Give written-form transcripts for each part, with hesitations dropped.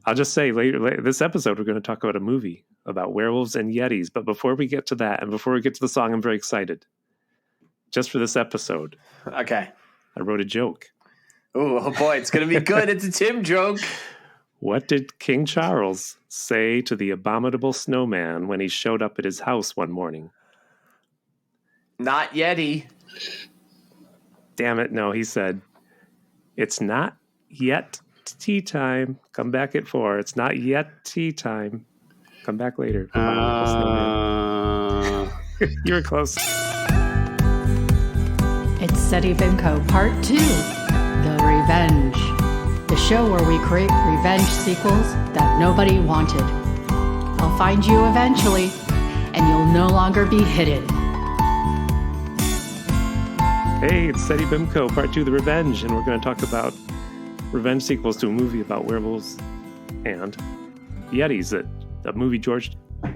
I'll just say later this episode, we're going to talk about a movie about werewolves and yetis. But before we get to that, and before we get to the song, I'm very excited. Just for this episode. Okay. I wrote a joke. Oh boy, it's going to be good. It's a Tim joke. What did King Charles say to the abominable snowman when he showed up at his house one morning? Not Yeti. Damn it, no, he said, it's not yet tea time. Come back at 4. It's not yet tea time. Come back later. You were close. It's Steady Bimco Part 2, The Revenge. The show where we create revenge sequels that nobody wanted. I'll find you eventually, and you'll no longer be hidden. Hey, it's Steady Bimco, Part 2, The Revenge, and we're going to talk about revenge sequels to a movie about werewolves and yetis, a movie George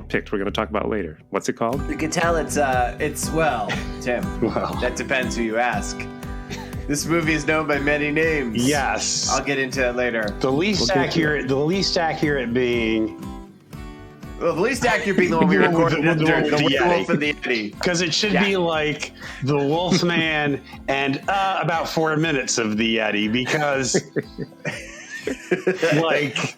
picked we're going to talk about later. What's it called? You can tell it's well, Tim, Well. that depends who you ask. This movie is known by many names. Yes. I'll get into it later. The least accurate being... Well, the least accurate being the one we recorded the Werewolf and the Yeti. Because it should be like the Wolfman and about 4 minutes of the Yeti, because like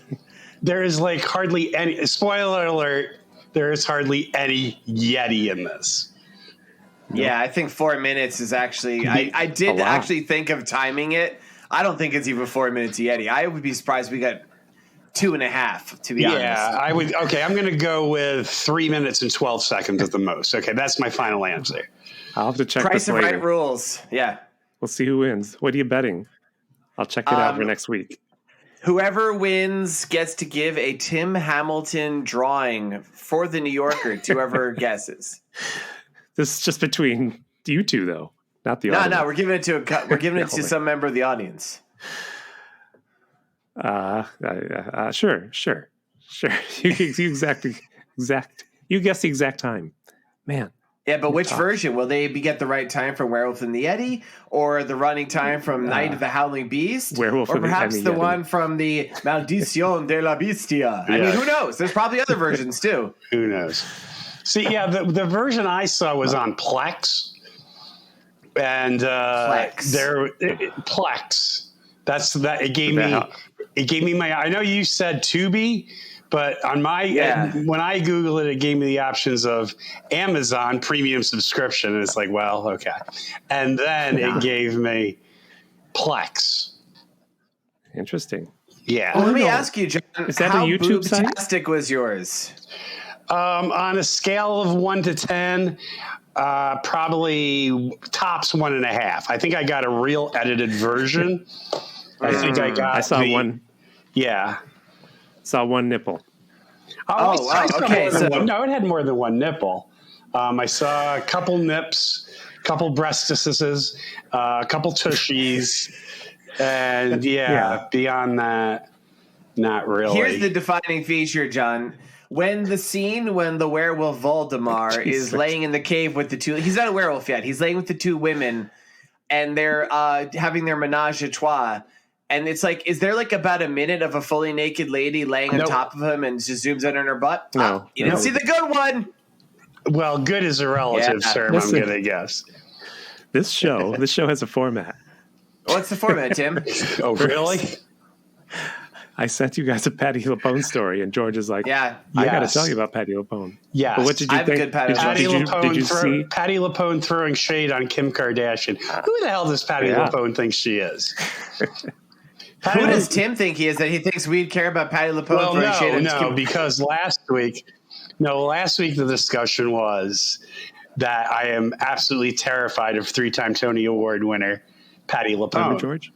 there is like hardly any, spoiler alert, there is hardly any Yeti in this. Yeah, I think 4 minutes is actually, I did actually think of timing it. I don't think it's even 4 minutes Yeti. I would be surprised if we got 2.5, to be honest. Yeah, I would. Okay, I'm going to go with 3 minutes and 12 seconds at the most. Okay, that's my final answer. I'll have to check Price this of later. Right rules. Yeah. We'll see who wins. What are you betting? I'll check it out for next week. Whoever wins gets to give a Tim Hamilton drawing for the New Yorker to whoever guesses. This is just between you two, though, not the No, audience. we're giving it to to some member of the audience. Sure. You guess the exact time, man. Yeah, but which version? Will they get the right time for Werewolf and the Yeti, or the running time from Night of the Howling Beast, Werewolf or and the perhaps the Yeti. one from the Maldición de la Bestia? I mean, who knows? There's probably other versions too. Who knows? See, yeah, the version I saw was on Plex, and Plex. That's that. It gave me my. I know you said Tubi, but on my when I Google it, it gave me the options of Amazon Premium subscription, and it's like, well, okay, and then it gave me Plex. Interesting. Yeah. Well, let me ask you, John. Is that how a YouTube site? boobtastic was yours? On a scale of 1 to 10, probably tops 1.5. I think I got a real edited version. I think I got. I saw one. Yeah. Saw one nipple. Wow. Okay. No, it had more than one nipple. I saw a couple nips, a couple breastises, a couple tushies, and beyond that, not really. Here's the defining feature, John. When the werewolf Voldemar is laying in the cave with the two, he's not a werewolf yet. He's laying with the two women, and they're having their menage a trois. And it's like, is there like about a minute of a fully naked lady laying on top of him and just zooms in on her butt? No. You didn't see the good one. Well, good is a relative term, I'm going to guess. This show has a format. What's the format, Tim? Oh, really? I sent you guys a Patti LuPone story, and George is like, I got to tell you about Patti LuPone. Yeah. But what did you think? Good Patti Did you see? Patti LuPone throwing shade on Kim Kardashian. Who the hell does Patti LuPone think she is? Who does Tim think he is that he thinks we'd care about Patti LuPone throwing shade on Kim? Because last week the discussion was that I am absolutely terrified of 3-time Tony Award winner Patti LuPone. Remember, George?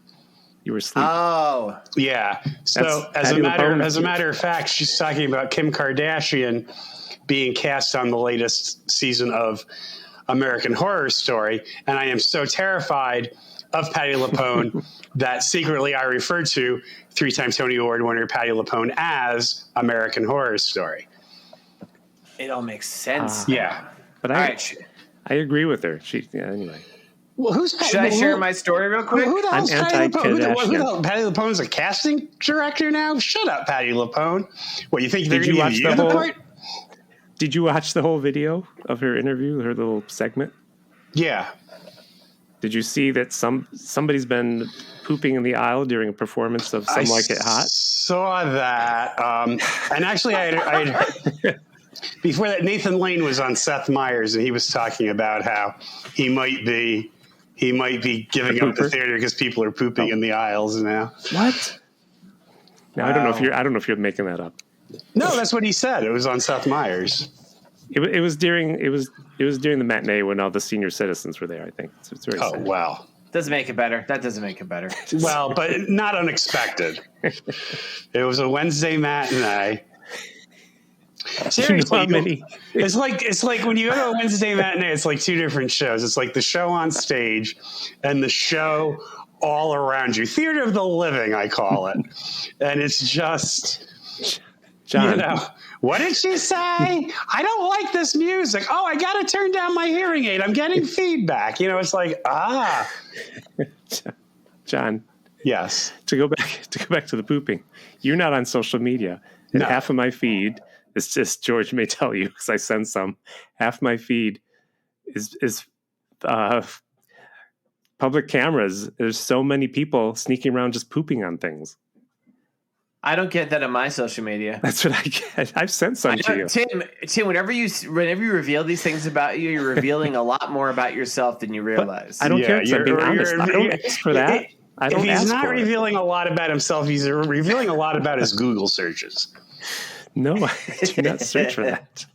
You were asleep. Oh, yeah. So as a matter of fact, she's talking about Kim Kardashian being cast on the latest season of American Horror Story, and I am so terrified of Patti LuPone that secretly I refer to 3-time Tony Award winner Patti LuPone as American Horror Story. it all makes sense. Yeah. But I agree with her. Anyway. Well, Should I share my story real quick? Who the hell's I'm Patty LuPone? anti-Kardashian. Patty LuPone's a casting director now? Shut up, Patty LuPone. What, you think they're Did you going to watch give you the part? Did you watch the whole video of her interview, her little segment? Yeah. Did you see that somebody's been pooping in the aisle during a performance of Some Like It Hot? Saw that. And actually, I before that, Nathan Lane was on Seth Meyers, and he was talking about how he might be giving up the theater because people are pooping in the aisles now. What? Now, wow. I don't know if you're making that up. No, that's what he said. It was on Seth Meyers. It was during the matinee when all the senior citizens were there. I think it's very sad. Wow. Doesn't make it better. That doesn't make it better. Well, but not unexpected. It was a Wednesday matinee. Seriously, it's like when you go to a Wednesday matinee, it's like two different shows. It's like the show on stage and the show all around you. Theater of the living, I call it. And it's just, John. What did she say? I don't like this music. Oh, I got to turn down my hearing aid. I'm getting feedback. It's like, John. Yes. To go back to the pooping. You're not on social media. And half of my feed, it's just George may tell you because I send some. Half my feed is public cameras. There's so many people sneaking around just pooping on things. I don't get that on my social media. That's what I get. I've sent some to you. Tim, whenever you reveal these things about you, you're revealing a lot more about yourself than you realize. But I don't care because I'm being honest. I don't ask for that. If he's not revealing a lot about himself, he's revealing a lot about his Google searches. No, I do not search for that.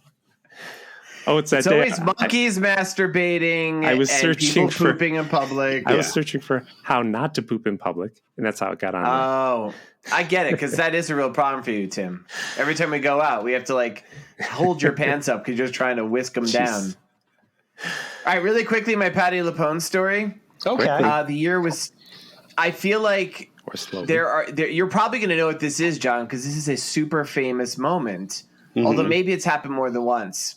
Oh, it's always monkeys masturbating. I was searching people pooping in public. I was searching for how not to poop in public, and that's how it got on. Oh, I get it, because that is a real problem for you, Tim. Every time we go out, we have to hold your pants up because you're just trying to whisk them down. All right, really quickly, my Patty LuPone story. Okay. The year was. I feel like you're probably going to know what this is, John, because this is a super famous moment. Mm-hmm. Although maybe it's happened more than once.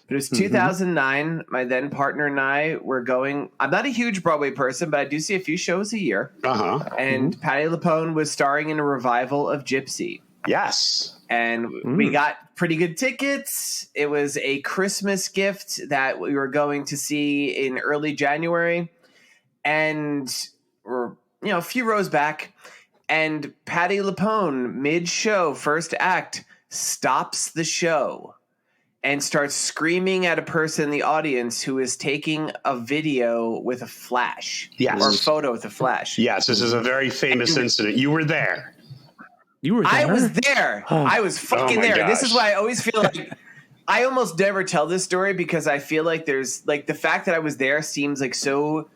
But it was 2009. My then partner and I were going. I'm not a huge Broadway person, but I do see a few shows a year. And Patty LuPone was starring in a revival of Gypsy. Yes. And we got pretty good tickets. It was a Christmas gift that we were going to see in early January. And we're a few rows back. And Patty LuPone, mid-show, first act, stops the show and starts screaming at a person in the audience who is taking a video with a flash. Yes. Or a photo with a flash. Yes, this is a very famous incident. You were there. You were there? I was there. I was fucking there. Gosh. This is why I always feel like I almost never tell this story because I feel like there's the fact that I was there seems so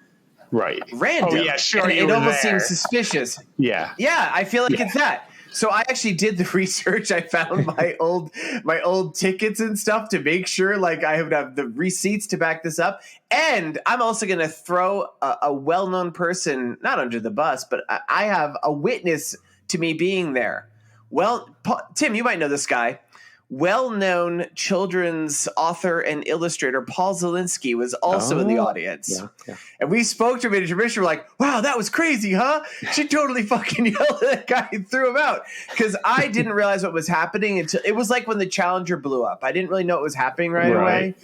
random. Oh, yeah, sure. It almost seems suspicious. Yeah. Yeah, I feel like it's that. So I actually did the research. I found my old tickets and stuff to make sure I have the receipts to back this up. And I'm also going to throw a well-known person, not under the bus, but I have a witness to me being there. Well, Tim, you might know this guy. Well-known children's author and illustrator Paul Zelinsky was also in the audience. Yeah. And we spoke to him in intermission. We're like, wow, that was crazy, huh? She totally fucking yelled at that guy and threw him out. Because I didn't realize what was happening until it was like when the Challenger blew up. I didn't really know what was happening right away.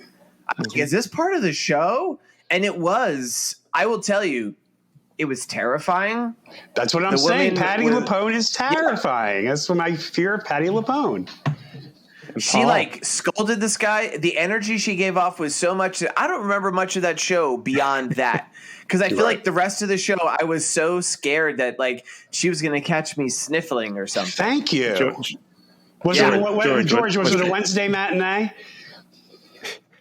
I'm like, is this part of the show? And it was. I will tell you, it was terrifying. That's what I'm saying. Patty LuPone is terrifying. That's what my fear of Patty LuPone. She scolded this guy. The energy she gave off was so much that I don't remember much of that show beyond that. Because I feel like the rest of the show, I was so scared that she was going to catch me sniffling or something. Thank you. George, was it a Wednesday matinee?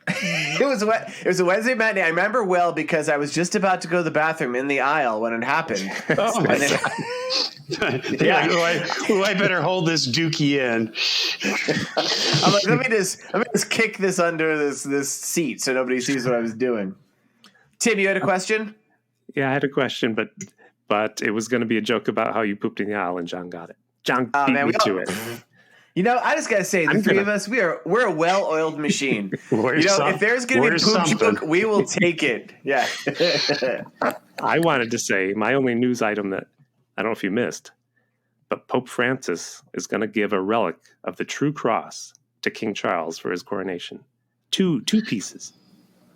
It was a Wednesday matinee. I remember well because I was just about to go to the bathroom in the aisle when it happened. Oh my God. I better hold this dookie in. I'm like, let me just kick this under this seat so nobody sees what I was doing. Tim, you had a question? Yeah, I had a question, but it was going to be a joke about how you pooped in the aisle, and John got it. John beat me to it. You know, I just gotta say, the three of us, we're a well-oiled machine. If there's gonna be a poop joke, we will take it. Yeah. I wanted to say my only news item that I don't know if you missed, but Pope Francis is going to give a relic of the True Cross to King Charles for his coronation. Two pieces.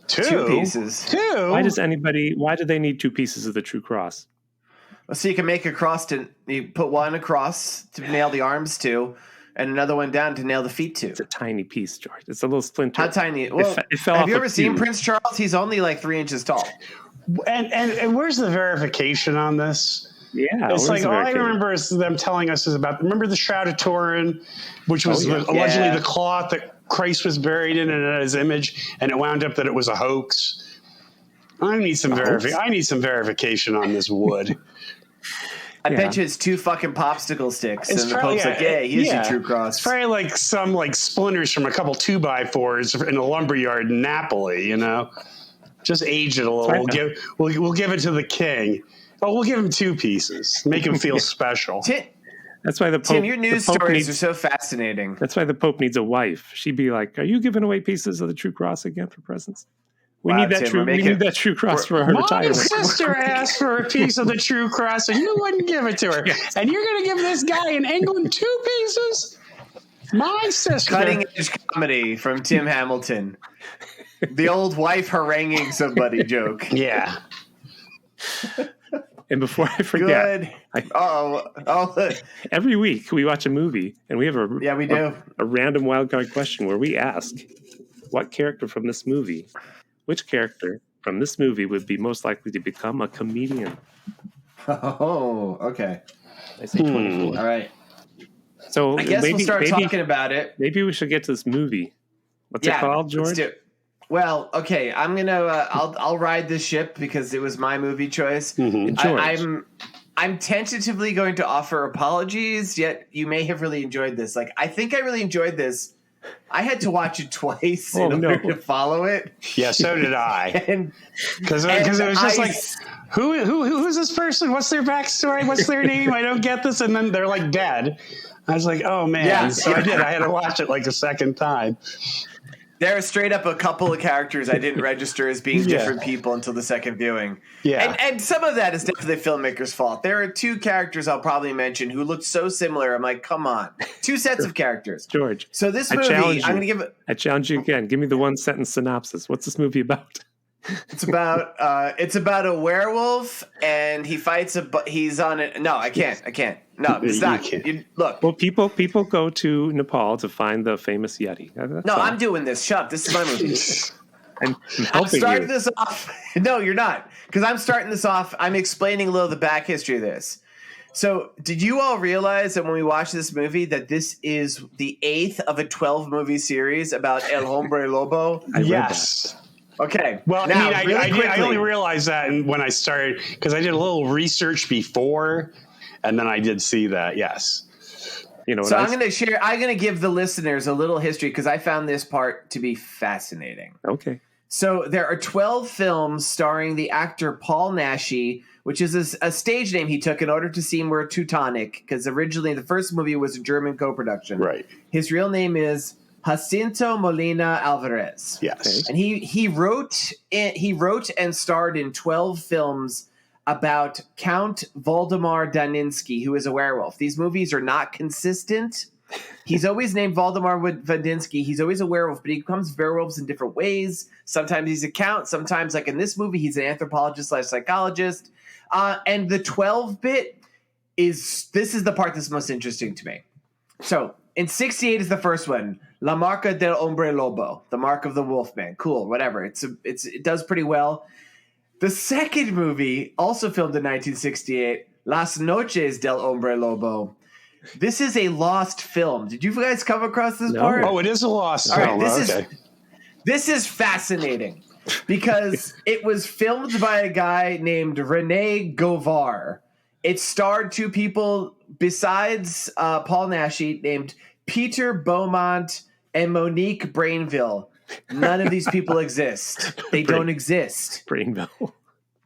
Two pieces. Two. Why do they need 2 pieces of the True Cross? Well, so you can make a cross you put one across to nail the arms to, and another one down to nail the feet to. It's a tiny piece, George. It's a little splinter. How tiny? Well, it fell have off you ever seen Prince Charles? He's only like 3 inches tall. And where's the verification on this? Yeah, it's like all I remember is them telling us remember the Shroud of Turin, which was allegedly the cloth that Christ was buried in and at his image, and it wound up that it was a hoax. I need some verification on this wood. I bet you it's 2 fucking popsicle sticks, and the Pope's like, "Yeah, here's your True Cross." It's probably like some splinters from a couple 2x4s in a lumberyard in Napoli. Just age it a little. We'll give it to the king. Oh, we'll give him 2 pieces. Make him feel special. That's why the Pope. Tim, your news stories are so fascinating. That's why the Pope needs a wife. She'd be like, "Are you giving away pieces of the True Cross again for presents? We need that True Cross for her retirement." My sister asked for a piece of the True Cross, and you wouldn't give it to her. Yes. And you're going to give this guy in England 2 pieces? My sister. Cutting edge comedy from Tim Hamilton. The old wife haranguing somebody joke. Yeah. And before I forget, every week we watch a movie, and we have a random wildcard question where we ask, which character from this movie would be most likely to become a comedian? Oh, okay. I say 24. All right. So I guess we'll start talking about it. Maybe we should get to this movie. What's it called, George? Let's do it. Well, okay, I'm gonna. I'll ride this ship because it was my movie choice. Mm-hmm. I'm tentatively going to offer apologies. Yet you may have really enjoyed this. I think I really enjoyed this. I had to watch it twice in order to follow it. Yeah, so did I. Because it was just who's this person? What's their backstory? What's their name? I don't get this. And then they're dead. I was like, oh man. Yeah, so I did. I had to watch it a second time. There are straight up a couple of characters I didn't register as being different people until the second viewing. Yeah. And some of that is definitely the filmmaker's fault. There are 2 characters I'll probably mention who look so similar. I'm like, come on. 2 sets of characters. George. So this movie, I'm going to give it. I challenge you again. Give me the 1-sentence synopsis. What's this movie about? It's about a werewolf, and he fights he's on it. No, I can't. No, it's not. Look. Well, people go to Nepal to find the famous Yeti. I'm doing this. Shut up. This is my movie. I'm starting this off. No, you're not. Because I'm starting this off. I'm explaining a little of the back history of this. So, did you all realize that when we watched this movie that this is the 8th of a 12-movie series about El Hombre Lobo? Yes. Okay. Well, now, I only realized that when I started, because I did a little research before, and then I did see that. Yes. I'm going to share. I'm going to give the listeners a little history because I found this part to be fascinating. Okay. So there are 12 films starring the actor Paul Naschy, which is a stage name he took in order to seem more Teutonic, because originally the first movie was a German co-production. Right. His real name is Jacinto Molina Alvarez. Yes. And he wrote and starred in 12 films about Count Waldemar Daninsky, who is a werewolf. These movies are not consistent. He's always named Waldemar Daninsky. He's always a werewolf, but he becomes werewolves in different ways. Sometimes he's a count. Sometimes, like in this movie, he's an anthropologist/psychologist. And the 12-bit is the part that's most interesting to me. So in 1968 is the first one, La Marca del Hombre Lobo, the mark of the Wolfman. Cool, whatever. It does pretty well. The second movie, also filmed in 1968, Las Noches del Hombre Lobo. This is a lost film. Did you guys come across this part? Oh, it is a lost film. Right, this is fascinating because it was filmed by a guy named Rene Govar. It starred 2 people besides Paul Naschy named Peter Beaumont and Monique Brainville. None of these people exist. They don't exist. Brainville.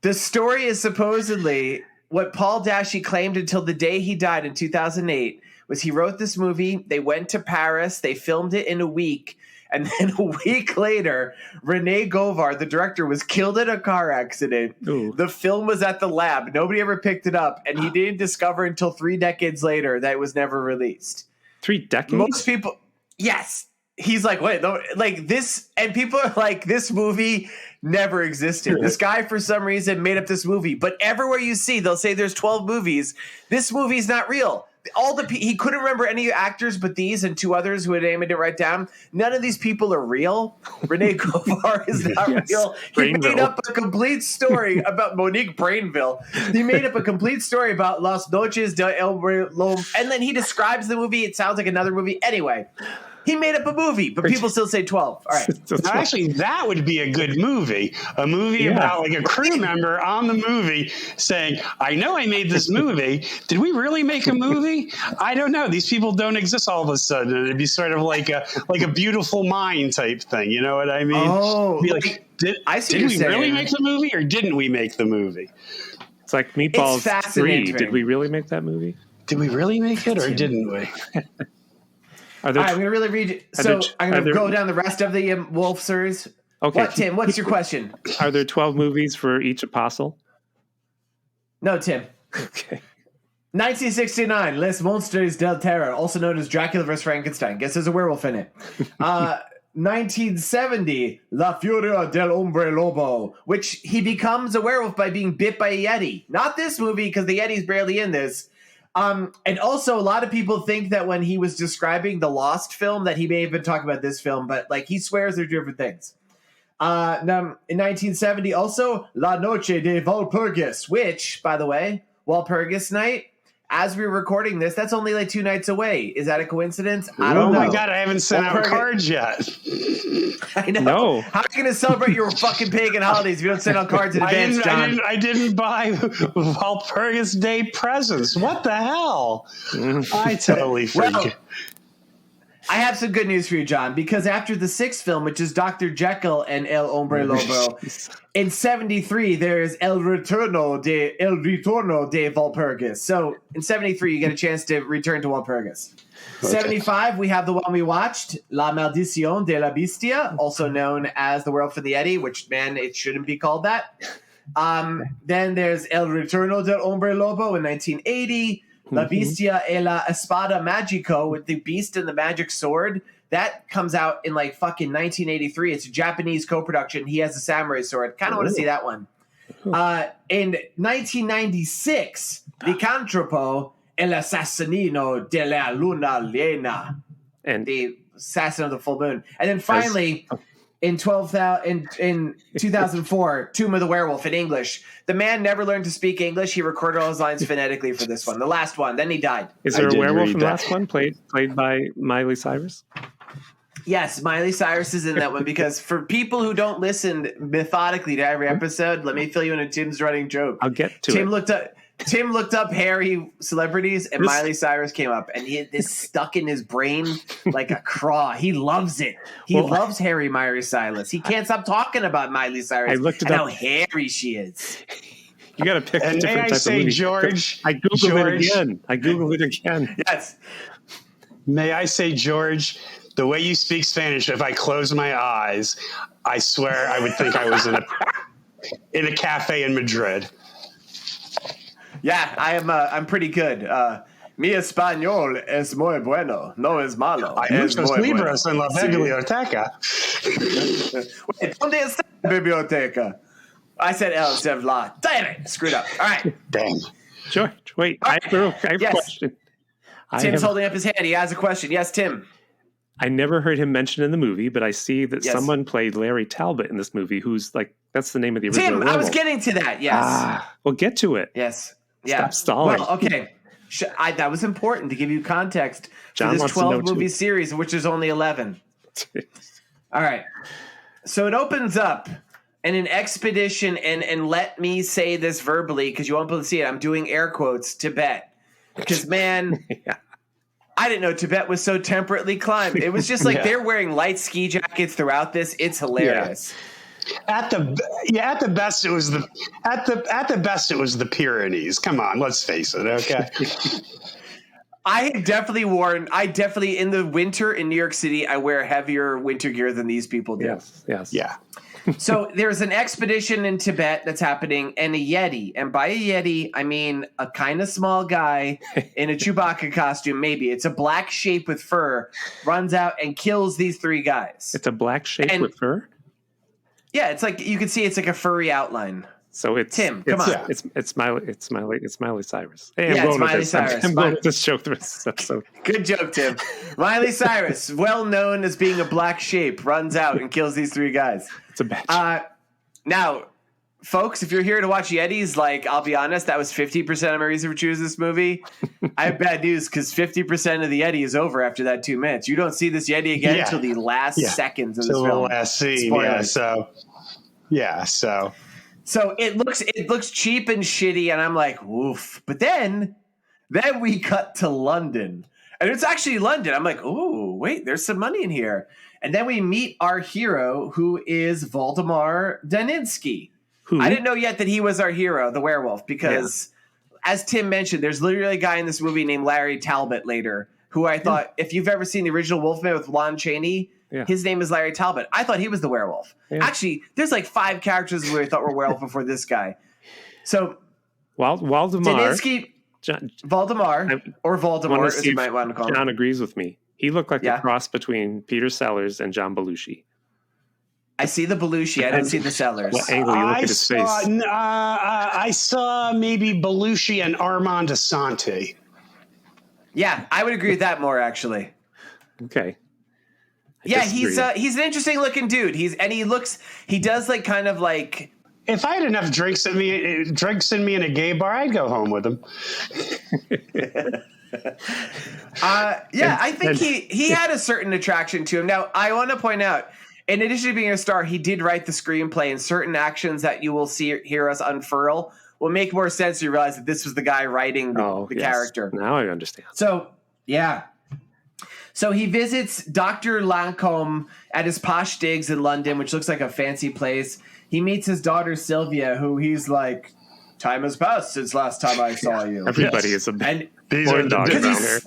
The story is supposedly what Paul Naschy claimed until the day he died in 2008 was he wrote this movie. They went to Paris. They filmed it in a week. And then a week later, Rene Govard, the director, was killed in a car accident. Ooh. The film was at the lab. Nobody ever picked it up. And he didn't discover until 3 decades later that it was never released. 3 decades? Most people, yes. He's like, wait, no, like this. And people are like, this movie never existed. This guy, for some reason, made up this movie. But everywhere you see, they'll say there's 12 movies. This movie's not real. He couldn't remember any actors but these and 2 others who had aimed it right down. None of these people are real. Rene Govard is not real. He made up a complete story about Monique Brainville. He made up a complete story about Las Noches de El Reloj, and then he describes the movie. It sounds like another movie. Anyway, he made up a movie, but people still say 12. All right. Now, actually, that would be a good movie. A movie about like a crew member on the movie saying, I know I made this movie. Did we really make a movie? I don't know. These people don't exist all of a sudden. And it'd be sort of like a Beautiful Mind type thing. You know what I mean? Oh, like, did we really make the movie or didn't we make the movie? It's like Meatballs 3. Did we really make that movie? Did we really make it or didn't we? All right, I'm going to really read. So I'm going to go down the rest of the Wolf series. Okay. What, Tim? What's your question? Are there 12 movies for each apostle? No, Tim. Okay. 1969, Les Monsters del Terror, also known as Dracula vs. Frankenstein. Guess there's a werewolf in it. 1970, La Furia del Hombre Lobo, which he becomes a werewolf by being bit by a Yeti. Not this movie, because the Yeti's barely in this. And also, a lot of people think that when he was describing the Lost film, that he may have been talking about this film, but like he swears they're different things. In 1970, also La Noche de Walpurgis, which, by the way, Walpurgis Night, as we're recording this, that's only like 2 nights away. Is that a coincidence? I don't know. Oh my God, I haven't sent out cards yet. I know. No. How are you going to celebrate your fucking pagan holidays if you don't send out cards in advance, John? I didn't buy Walpurgis Day presents. What the hell? I totally forget. Well, I have some good news for you, John, because after the 6th film, which is Dr. Jekyll and El Hombre Lobo, in 73, there's El Retorno de Walpurgis. So in 73, you get a chance to return to Walpurgis. Okay. 75, we have the one we watched, La Maldición de la Bestia, also known as The Werewolf and the Yeti, which, man, it shouldn't be called that. Then there's El Retorno del Hombre Lobo in 1980. La Bestia e la Espada Magico, with the beast and the magic sword. That comes out in like fucking 1983. It's a Japanese co-production. He has a samurai sword. Kind of want to see that one. In 1996, Licantropo, El Assassino de la Luna Llena. And the assassin of the full moon. And then finally, in 2004, Tomb of the Werewolf in English. The man never learned to speak English. He recorded all his lines phonetically for this one, the last one. Then he died. Is there a werewolf in the last one played by Miley Cyrus? Yes, Miley Cyrus is in that one because for people who don't listen methodically to every episode, let me fill you in on Tim's running joke. I'll get to it. Tim looked up hairy celebrities, and Miley Cyrus came up, and this stuck in his brain like a craw. He loves it. He loves hairy Miley Cyrus. He can't stop talking about Miley Cyrus. I looked it and up. How hairy she is. You got to pick a different type of movie. George, I googled it again. Yes. May I say, George, the way you speak Spanish, if I close my eyes, I swear I would think I was in a cafe in Madrid. Yeah, I'm pretty good. Mi español es muy bueno, no es malo. Hay muchos libros en la biblioteca. Wait, ¿dónde está la biblioteca? I said L instead of la. Damn it, screwed up. All right. Damn. George, wait, I have a question. Tim's holding up his hand. He has a question. Yes, Tim. I never heard him mentioned in the movie, but I see that someone played Larry Talbot in this movie, who's like, that's the name of the original Tim, werewolf. I was getting to that, yes. Well, get to it. Yes. Yeah. Stop stalling. Well, okay. That was important to give you context John for this 12-movie too. series, which is only 11. All right. So it opens up in an expedition, and let me say this verbally because you won't be able to see it. I'm doing air quotes, Tibet. Because, man, I didn't know Tibet was so temperately climbed. It was just like they're wearing light ski jackets throughout this. It's hilarious. At the best it was the Pyrenees. Come on, let's face it. Okay. I definitely in the winter in New York City, I wear heavier winter gear than these people do. Yes. Yeah. So there's an expedition in Tibet that's happening, and a Yeti. And by a Yeti, I mean a kind of small guy in a Chewbacca costume, maybe. It's a black shape with fur, runs out and kills these 3 guys. It's a black shape with fur? Yeah, it's like you can see it's like a furry outline. So it's Tim, come on. It's Miley Cyrus. Hey, it's Miley Cyrus. I'm going with this show through this episode. Good joke, Tim. Miley Cyrus, well known as being a black shape, runs out and kills these 3 guys. It's a bitch. Now, folks, if you're here to watch Yetis, like, I'll be honest, that was 50% of my reason for choosing this movie. I have bad news because 50% of the Yeti is over after that 2 minutes. You don't see this Yeti again until the last seconds of this film. The last scene, So it looks cheap and shitty, and I'm like, woof. But then we cut to London. And it's actually London. I'm like, ooh, wait, there's some money in here. And then we meet our hero, who is Waldemar Daninsky. Who? I didn't know yet that he was our hero, the werewolf, because as Tim mentioned, there's literally a guy in this movie named Larry Talbot later, who I thought, if you've ever seen the original Wolfman with Lon Chaney, his name is Larry Talbot. I thought he was the werewolf. Yeah. Actually, there's like 5 characters who I thought were werewolf before this guy. So Waldemar. Daninsky, Voldemar, as you might want to call him. John agrees with me. He looked like a cross between Peter Sellers and John Belushi. I see the Belushi. I don't see the Sellers. What angle you look at his face? I saw maybe Belushi and Armand Asante. Yeah, I would agree with that more, actually. Okay. He's an interesting looking dude. He does like kind of like. If I had enough drinks in me in a gay bar, I'd go home with him. I think he had a certain attraction to him. Now, I want to point out, in addition to being a star, he did write the screenplay, and certain actions that you will hear us unfurl will make more sense to you realize that this was the guy writing the character. Now I understand. So he visits Dr. Lancome at his posh digs in London, which looks like a fancy place. He meets his daughter, Sylvia, who he's like, time has passed since last time I saw you. Everybody is a big dog because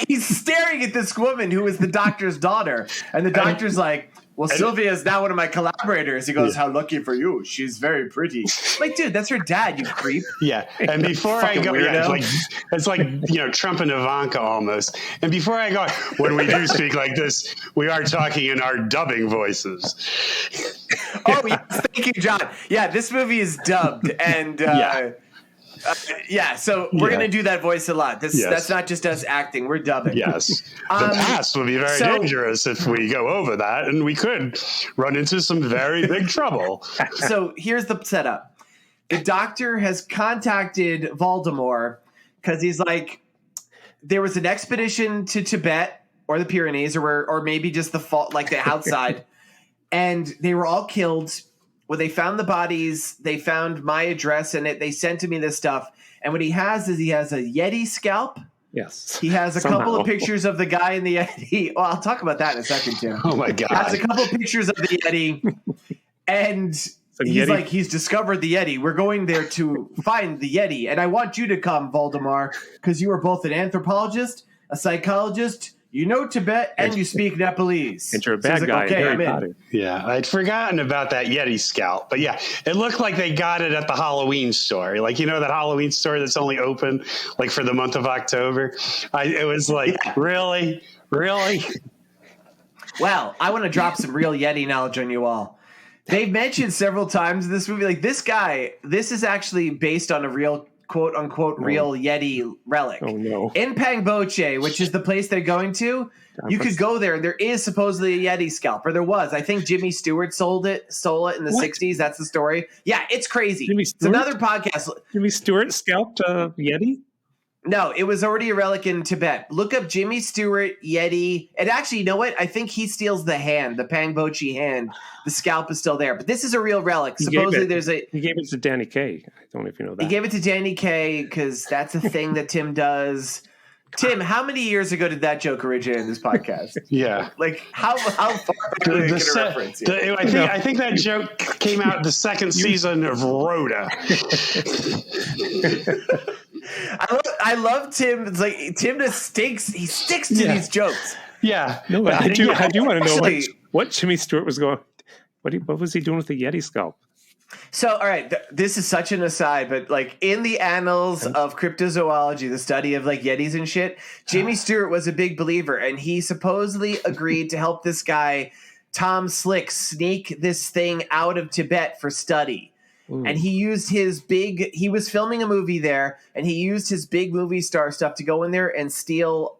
he's staring at this woman who is the doctor's daughter. And the doctor's like, well, Sylvia is now one of my collaborators. He goes, how lucky for you. She's very pretty. Like, dude, that's her dad, you creep. Yeah. And before I go, it's like Trump and Ivanka almost. And before I go, when we do speak like this, we are talking in our dubbing voices. Oh, yes. Thank you, John. Yeah, this movie is dubbed. And so we're going to do that voice a lot. That's not just us acting. We're dubbing. Yes. The past would be very dangerous if we go over that, and we could run into some very big trouble. So here's the setup. The doctor has contacted Voldemort because he's like, there was an expedition to Tibet or the Pyrenees or maybe just the outside, and they were all killed. When they found the bodies, they found my address in it. They sent to me this stuff. And what he has is a Yeti scalp. Yes. He has a couple of pictures of the guy in the Yeti. Well, I'll talk about that in a second, Tim. Oh, my God. Has a couple of pictures of the Yeti. And he's discovered the Yeti. We're going there to find the Yeti. And I want you to come, Voldemar, because you are both an anthropologist, a psychologist, you know Tibet, and you speak Nepalese. And you're a bad guy. Okay, I'm in. Yeah, I'd forgotten about that Yeti scalp. But yeah, it looked like they got it at the Halloween store. Like, that Halloween store that's only open like for the month of October. It was like, really? Well, I want to drop some real Yeti knowledge on you all. They've mentioned several times in this movie, like this guy, this is actually based on a real quote unquote real Yeti relic. Oh no. In Pangboche, which is the place they're going to, you could go there. There is supposedly a Yeti scalp, or there was. I think Jimmy Stewart stole it in the 60s. That's the story. Yeah, it's crazy. It's another podcast. Jimmy Stewart scalped a Yeti? No, it was already a relic in Tibet. Look up Jimmy Stewart, Yeti. And actually, you know what? I think he steals the hand, the Pangboche hand. The scalp is still there. But this is a real relic. Supposedly He gave it to Danny Kaye. I don't know if you know that. He gave it to Danny Kaye because that's a thing that Tim does. Tim, how many years ago did that joke originate in this podcast? Yeah. Like, how far back are you going to reference? I think that joke came out the second season of Rhoda. I love Tim. It's like Tim just sticks to these jokes. Yeah. No, but I do want to know Actually, what Jimmy Stewart was going. What was he doing with the Yeti scalp? So, all right, this is such an aside, but like in the annals of cryptozoology, the study of like Yetis and shit, Jimmy Stewart was a big believer, and he supposedly agreed to help this guy, Tom Slick, sneak this thing out of Tibet for study. Ooh. And he used he was filming a movie there, and he used his big movie star stuff to go in there and steal.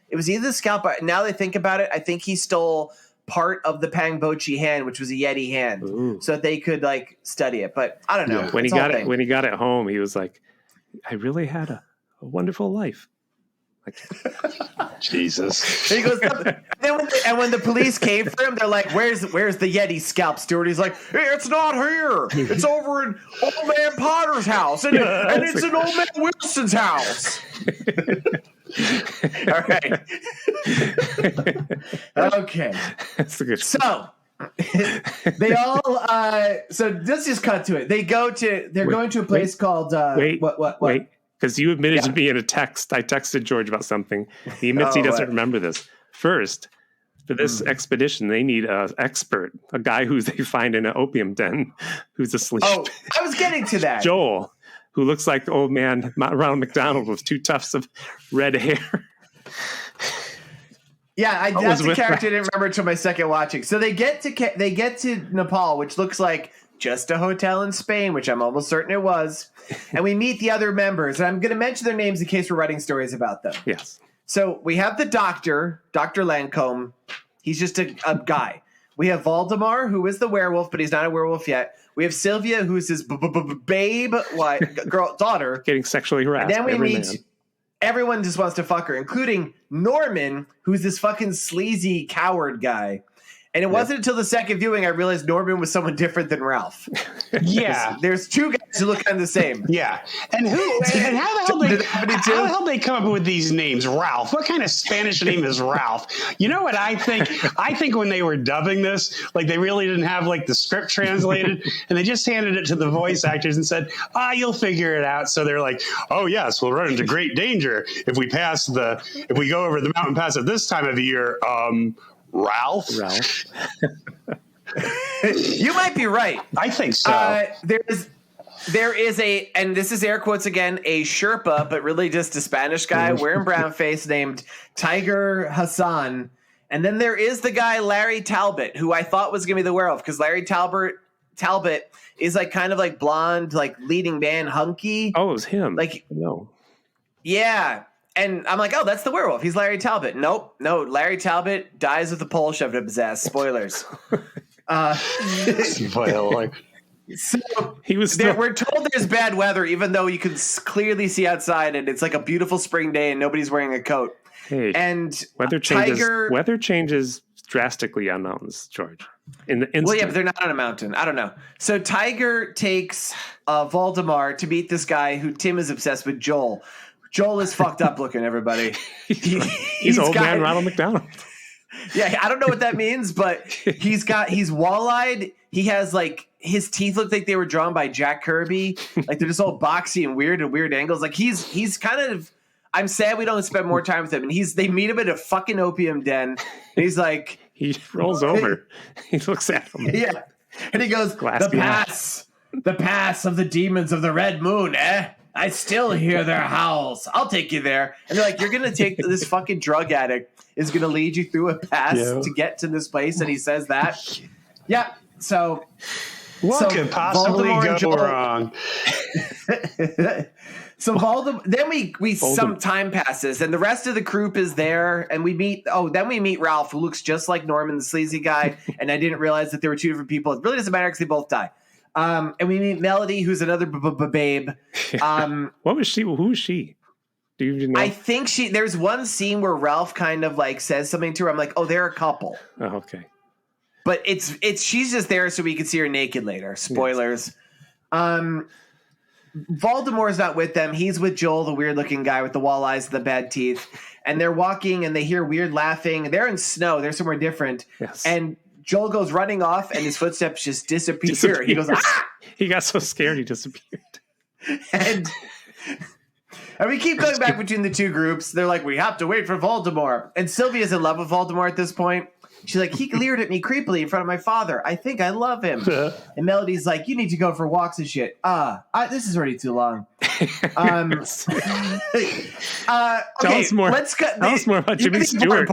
It was either the scalp. Now that I think about it, I think he stole part of the Pangbochi hand, which was a Yeti hand. Ooh. So that they could like study it. But I don't know. Yeah. When he got it home, he was like, I really had a wonderful life. Like, Jesus. And he goes, when the police came for him, they're like, where's the Yeti scalp, Stuart? He's like, hey, it's not here. It's over in Old Man Potter's house. And it's in Old Man Wilson's house. All right. Okay. That's a good. So they all. So let's just cut to it. They're going to a place called. Wait. Because you admitted to me in a text. I texted George about something. He admits he doesn't remember this. First, for this expedition, they need an expert, a guy who they find in an opium den, who's asleep. Oh, I was getting to that. Joel, who looks like the old man Ronald McDonald with 2 tufts of red hair. Yeah, that's a character I didn't remember until my second watching. So they get to Nepal, which looks like just a hotel in Spain, which I'm almost certain it was. And we meet the other members. And I'm going to mention their names in case we're writing stories about them. Yes. So we have the doctor, Dr. Lancome. He's just a guy. We have Valdemar, who is the werewolf, but he's not a werewolf yet. We have Sylvia, who's his babe, daughter. Getting sexually harassed. And then we meet... Everyone just wants to fuck her, including Norman, who's this fucking sleazy coward guy. And it wasn't until the second viewing I realized Norman was someone different than Ralph. Yeah. There's 2 guys who look kind of the same. Yeah. And how the hell they come up with these names? Ralph. What kind of Spanish name is Ralph? You know what I think? I think when they were dubbing this, like they really didn't have like the script translated and they just handed it to the voice actors and said, you'll figure it out. So they're like, oh yes, we'll run into great danger if we go over the mountain pass at this time of the year. Ralph. You might be right. I think so. There is a, and this is air quotes again, a Sherpa, but really just a Spanish guy wearing brown face named Tiger Hassan. And then there is the guy Larry Talbot, who I thought was going to be the werewolf, because Larry Talbot is like kind of like blonde, like leading man, hunky. Oh, it was him. Like no. Yeah. And I'm like, oh, that's the werewolf. He's Larry Talbot. Nope. No, Larry Talbot dies with a pole shoved up his ass. Spoilers. Spoiler. So we're told there's bad weather, even though you can clearly see outside and it's like a beautiful spring day and nobody's wearing a coat. Hey, and weather changes drastically on mountains, George. Well, yeah, but they're not on a mountain. I don't know. So Tiger takes Valdemar to meet this guy who Tim is obsessed with, Joel. Joel is fucked up looking, everybody. He's old man Ronald McDonald. Yeah, I don't know what that means, but he's wall-eyed. He has like his teeth look like they were drawn by Jack Kirby. Like they're just all boxy and weird angles. Like he's kind of. I'm sad we don't spend more time with him. And they meet him at a fucking opium den. And he's like, he rolls over. He looks at him. Yeah, and he goes, the pass of the demons of the Red Moon, eh? I still hear their howls. I'll take you there. And they're like, you're going to take this fucking drug addict is going to lead you through a pass to get to this place. And he says that. Yeah. So what could possibly go wrong? So then some time passes and the rest of the group is there and we meet Ralph, who looks just like Norman, the sleazy guy. And I didn't realize that there were 2 different people. It really doesn't matter because they both die. And we meet Melody, who's another babe. What was she? Who was she? Do you even know? I think there's one scene where Ralph kind of like says something to her. I'm like, oh, they're a couple. Oh, okay. But she's just there so we can see her naked later. Spoilers. Yes. Voldemort's not with them. He's with Joel, the weird looking guy with the wall eyes and the bad teeth. And they're walking and they hear weird laughing. They're in snow. They're somewhere different. Yes. And Joel goes running off and his footsteps just disappear. He goes, ah! He got so scared he disappeared. And And we keep going back between the two groups. They're like, we have to wait for Voldemort. And Sylvia's in love with Voldemort at this point. She's like, he leered at me creepily in front of my father. I think I love him. And Melody's like, you need to go for walks and shit. This is already too long. Tell us more. Tell us more about Jimmy Stewart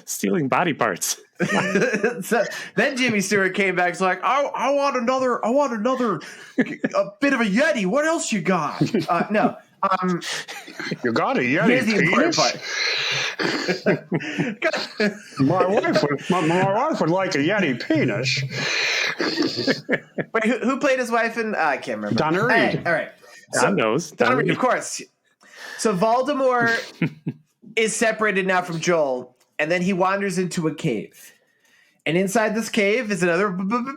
stealing body parts. So then Jimmy Stewart came back. He's like, I want another a bit of a Yeti. What else you got? No. You got a Yeti. Here's the important part. my wife would like a Yeti penis. Wait, who played his wife? I can't remember. Donna Reed. Hey, all right. Don knows. Donna Reed, of course. So Voldemort is separated now from Joel, and then he wanders into a cave. And inside this cave is another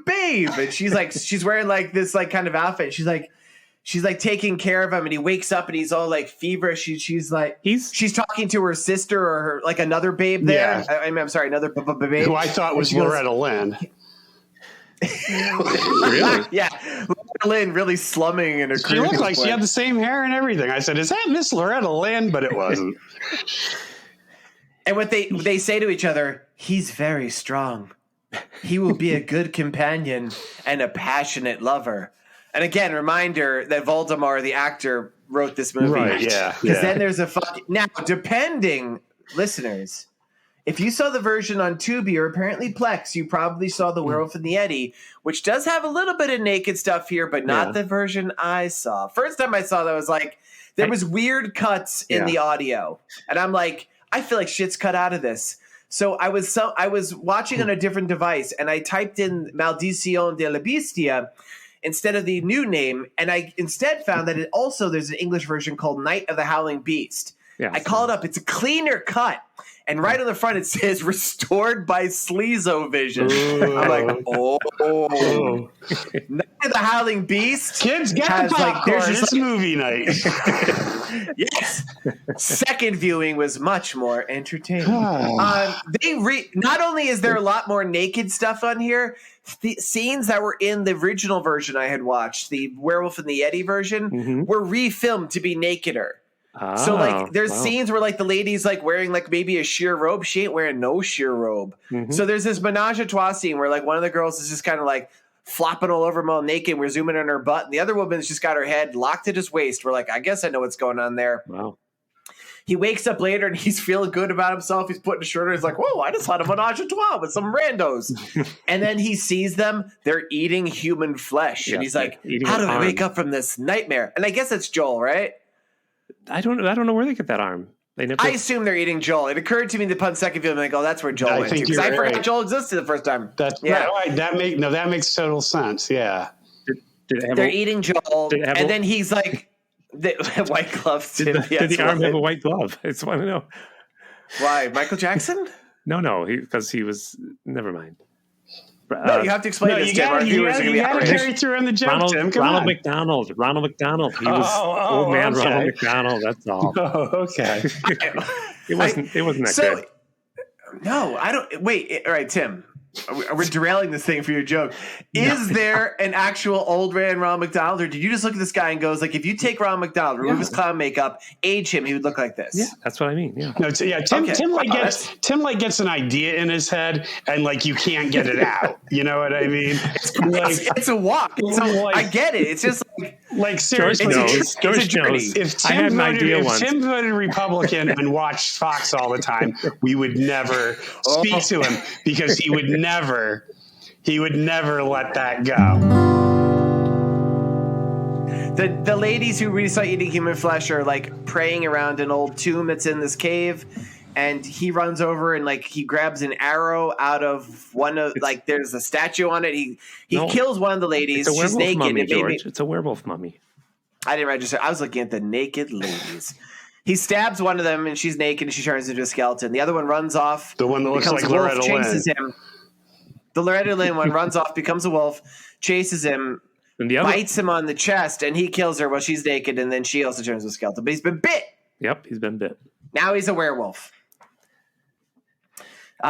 babe, and she's wearing like this like kind of outfit. She's like taking care of him, and he wakes up and he's all like feverish. She's talking to her sister or her like another babe there. Yeah. I'm sorry, another babe who I thought was Loretta Lynn. Really? Yeah, Loretta Lynn really slumming in her. She looked like she had the same hair and everything. I said, "Is that Miss Loretta Lynn?" But it wasn't. And what they say to each other, he's very strong. He will be a good companion and a passionate lover. And again, reminder that Voldemort, the actor, wrote this movie. Right, yeah. Because then there's now, depending, listeners, if you saw the version on Tubi or apparently Plex, you probably saw the Werewolf and the Yeti, which does have a little bit of naked stuff here, but not the version I saw. First time I saw that was like, there was weird cuts in the audio. And I'm like, I feel like shit's cut out of this. So I was watching on a different device, and I typed in Maldición de la Bestia instead of the new name, and I instead found that there's an English version called Night of the Howling Beast. Yeah, I call it up. It's a cleaner cut. And right on the front it says restored by Sleazovision. I'm like, oh. Night of the Howling Beast. Kids, get the popcorn. It's movie night. Yes. Second viewing was much more entertaining. Not only is there a lot more naked stuff on here, the scenes that were in the original version I had watched, the Werewolf and the Yeti version, were refilmed to be nakeder. So like there's scenes where like the lady's like wearing like maybe a sheer robe. She ain't wearing no sheer robe. So there's this menage a trois scene where like one of the girls is just kind of like flopping all over him all naked. We're zooming on her butt. And the other woman's just got her head locked at his waist. We're like, I guess I know what's going on there. Wow. He wakes up later and he's feeling good about himself. He's putting a shirt on. He's like, whoa, I just had a menage a trois with some randos. And then he sees them. They're eating human flesh. And he's like, how do I wake up from this nightmare? And I guess it's Joel, right? I don't know where they get that arm. I assume they're eating Joel. It occurred to me upon second viewing, like, oh, that's where Joel went to. Because I forgot Joel existed the first time. That's right. That makes total sense. Yeah. They're eating Joel, and then he's like, white gloves. Did the arm have a white glove? I just want to know. Why? Michael Jackson? No, because he was. Never mind. No, you have to explain this, Tim. Our viewers are going to be outraged. Carry through on the joke, Tim. Ronald McDonald. He was old man okay. Ronald McDonald. That's all. Oh, okay. It wasn't that good. No, I don't. Wait. All right, Tim. We're derailing this thing for your joke. Is there an actual old man Ronald McDonald, or did you just look at this guy and goes like, if you take Ronald McDonald, remove his clown makeup, age him, he would look like this? Yeah, that's what I mean. Yeah. No, Tim gets an idea in his head, and like you can't get it out. You know what I mean? It's a walk. I get it. It's just like seriously. George knows. If Tim voted Republican and watched Fox all the time, we would never speak to him because he would never let that go. The ladies who we saw eating human flesh are like praying around an old tomb that's in this cave, and he runs over and like he grabs an arrow out of one of like there's a statue on it. He kills one of the ladies. She's naked. Mummy, George. It's a werewolf mummy. I didn't register. I was looking at the naked ladies. He stabs one of them and she's naked and she turns into a skeleton. The other one runs off. The one that looks like Loretta Lynn chases him. The Loretta Lynn one runs off, becomes a wolf, chases him, bites him on the chest, and he kills her while she's naked, and then she also turns into a skeleton. But he's been bit. Yep, he's been bit. Now he's a werewolf.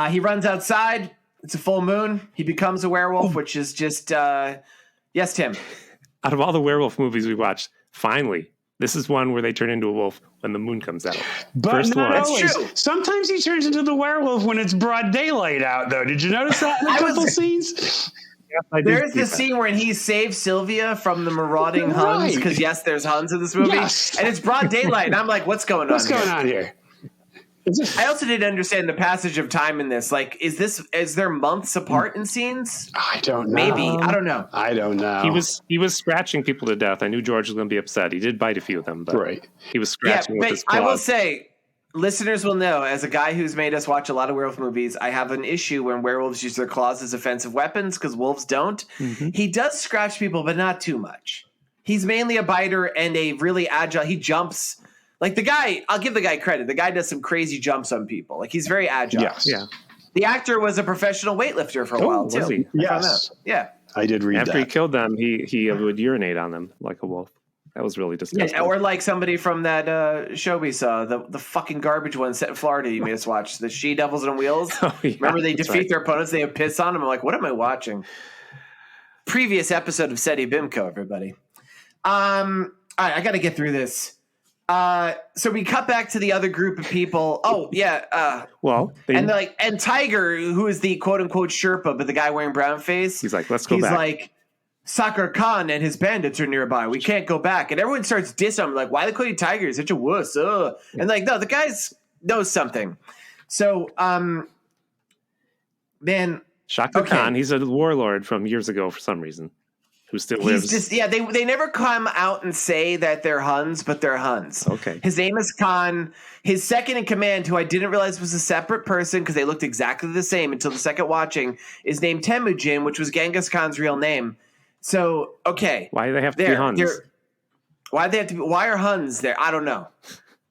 He runs outside. It's a full moon. He becomes a werewolf, which is just yes, Tim. Out of all the werewolf movies we watched, finally, This is one where they turn into a wolf when the moon comes out. But First not one. always. True. Sometimes he turns into the werewolf when it's broad daylight out, though. Did you notice that in a couple scenes? There's the scene where he saves Sylvia from the marauding Huns, because yes, there's Huns in this movie, and it's broad daylight, and I'm like, what's going on? What's going on here? I also didn't understand the passage of time in this. Like, is there months apart in scenes? I don't know. Maybe. I don't know. I don't know. He was scratching people to death. I knew George was going to be upset. He did bite a few of them, but right. He was scratching with his claws. I will say, listeners will know, as a guy who's made us watch a lot of werewolf movies, I have an issue when werewolves use their claws as offensive weapons because wolves don't. Mm-hmm. He does scratch people, but not too much. He's mainly a biter and a really agile. He jumps. Like the guy, I'll give the guy credit. The guy does some crazy jumps on people. Like he's very agile. Yes. Yeah. The actor was a professional weightlifter for a while too. Was he? Yes. Yeah. I did read After that. he killed them, he would urinate on them like a wolf. That was really disgusting. Yeah, or like somebody from that show we saw, the fucking garbage one set in Florida you made us watch, the She Devils on Wheels. Oh, yeah, remember they defeat their opponents, they have piss on them. I'm like, what am I watching? Previous episode of SETI BIMCO, everybody. All right, I got to get through this. So we cut back to the other group of people. Oh yeah. And Tiger, who is the quote unquote Sherpa, but the guy wearing brown face. He's like, let's go back. He's like, Sakar Khan and his bandits are nearby. We can't go back. And everyone starts dissing him. Like, why they call you Tiger? You're such a wuss. Ugh. And like, no, the guy knows something. So, man. Shaka Khan, he's a warlord from years ago for some reason. Who still lives. They never come out and say that they're Huns, but they're Huns. Okay. His name is Khan. His second in command, who I didn't realize was a separate person because they looked exactly the same until the second watching, is named Temujin, which was Genghis Khan's real name. So, okay. Why do they have to be Huns? Why are Huns there? I don't know.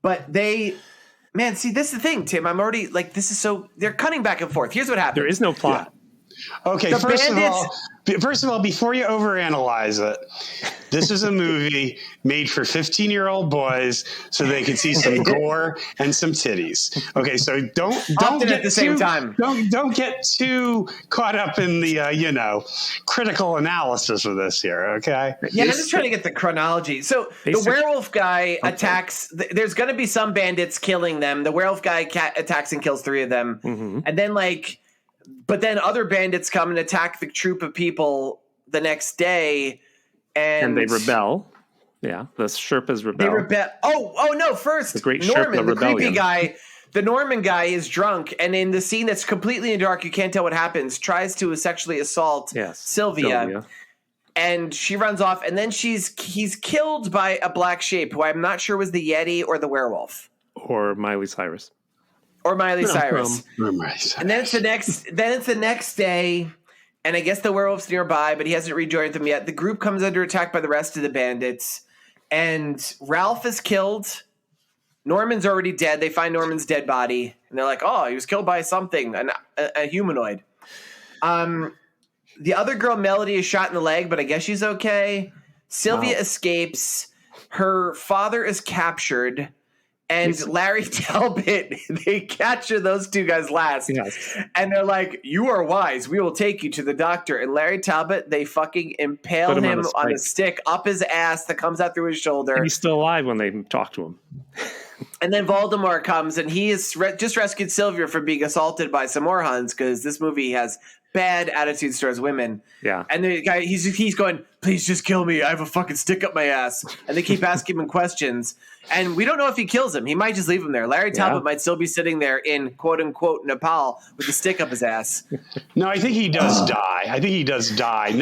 But man, see, this is the thing, Tim. I'm already like, they're cutting back and forth. Here's what happened. There is no plot. Yeah. Okay, first of all, before you overanalyze it, this is a movie made for 15-year-old boys so they can see some gore and some titties. Okay, so don't get at the same time. Don't get too caught up in the critical analysis of this here. Okay. Yeah, I'm just trying to get the chronology. So the werewolf guy attacks. There's going to be some bandits killing them. The werewolf guy attacks and kills 3 of them, and then but then other bandits come and attack the troop of people the next day, and they rebel. Yeah, the Sherpas rebel. They rebel. Oh no! First, the great Norman, Sherpa the rebellion. creepy guy, the Norman guy is drunk, and in the scene that's completely in the dark, you can't tell what happens. Tries to sexually assault Sylvia, and she runs off, and then he's killed by a black shape, who I'm not sure was the Yeti or the werewolf or Miley Cyrus. Or Miley Cyrus. And then it's the next day, and I guess the werewolf's nearby, but he hasn't rejoined them yet. The group comes under attack by the rest of the bandits, and Ralph is killed. Norman's already dead. They find Norman's dead body, and they're like, "Oh, he was killed by something, a humanoid." The other girl, Melody, is shot in the leg, but I guess she's okay. Sylvia escapes. Her father is captured. And Larry Talbot, they capture those 2 guys last. Yes. And they're like, you are wise. We will take you to the doctor. And Larry Talbot, they fucking impale him on a stick up his ass that comes out through his shoulder. And he's still alive when they talk to him. And then Voldemort comes, and he has just rescued Sylvia from being assaulted by some more Huns, because this movie has bad attitudes towards women. Yeah. And the guy, he's going, please just kill me. I have a fucking stick up my ass. And they keep asking him questions. And we don't know if he kills him. He might just leave him there. Larry Talbot might still be sitting there in quote unquote Nepal with a stick up his ass. No, I think he does die.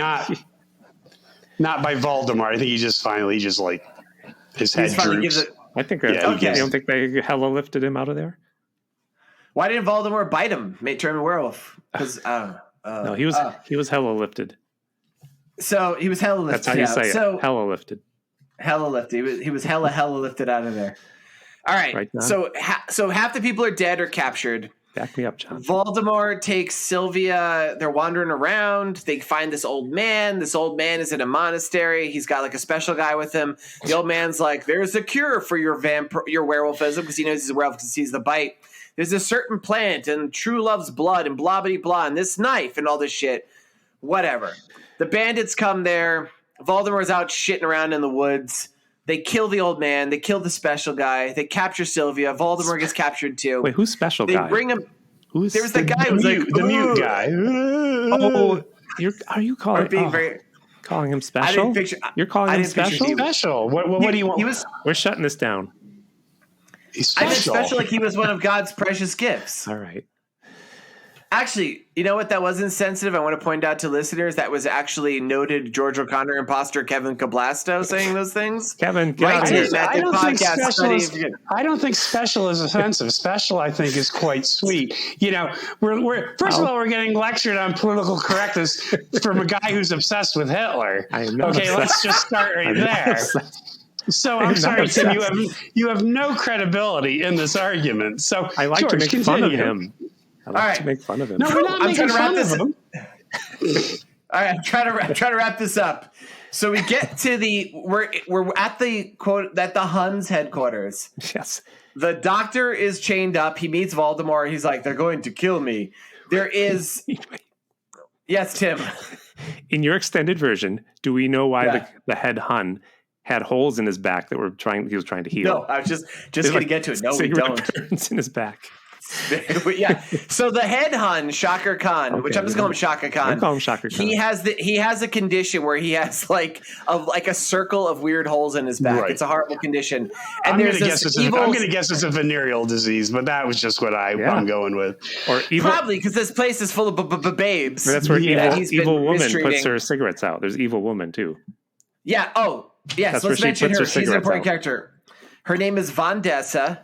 Not by Voldemort. I think he just finally like his head droops. I think you don't think they hella lifted him out of there? Why didn't Voldemort bite him? Turn him werewolf? Because no, he was hella lifted. So he was hella lifted. That's how you say it. Hella lifted. Hella lifted. He was hella lifted out of there. All right. So half the people are dead or captured. Back me up, John. Voldemort takes Sylvia. They're wandering around. They find this old man. This old man is in a monastery. He's got like a special guy with him. The old man's like, there's a cure for your werewolfism, because he knows he's a werewolf because he sees the bite. There's a certain plant, and true love's blood, and blah, blah, blah, and this knife and all this shit. Whatever. The bandits come there. Voldemort's out shitting around in the woods. They kill the old man. They kill the special guy. They capture Sylvia. Voldemort gets captured too. Wait, who's special they guy? Bring him. Who's there was that guy who was like the mute guy. Oh, are you calling? Calling him special? I didn't picture. You're calling him special? Special. What do you want? We're shutting this down. He's special. I meant special like he was one of God's precious gifts. All right. Actually, you know what? That was insensitive. I want to point out to listeners that was actually noted George O'Connor imposter Kevin Cablasto saying those things. Kevin, get out of here. I don't think special is offensive. Special, I think, is quite sweet. You know, we're first of all, we're getting lectured on political correctness from a guy who's obsessed with Hitler. Okay, let's just start right there. So I'm sorry, Tim. You have no credibility in this argument. So I like George, to make fun of him. I like to make fun of him. No, we're not making fun of him. All right, I'm trying to wrap this up. So we get to we're at the quote at the Huns headquarters. Yes. The doctor is chained up. He meets Voldemort. He's like, they're going to kill me. There is yes, Tim. In your extended version, do we know why the head Hun had holes in his back that he was trying to heal? No, I was just going to get to it. No, we don't. Burns in his back. Yeah. So the head Hun, Shaka Khan, which I'm just calling him Shaka Khan. I call him Shaka Khan. He has a condition where he has like a circle of weird holes in his back. Right. It's a horrible condition. And I'm going to guess it's a venereal disease, but that was just what I'm going with. Or probably because this place is full of babes. That's where evil woman puts her cigarettes out. There's evil woman too. Yeah. Oh, yes. Let's mention her. She's an important character. Her name is Vandessa.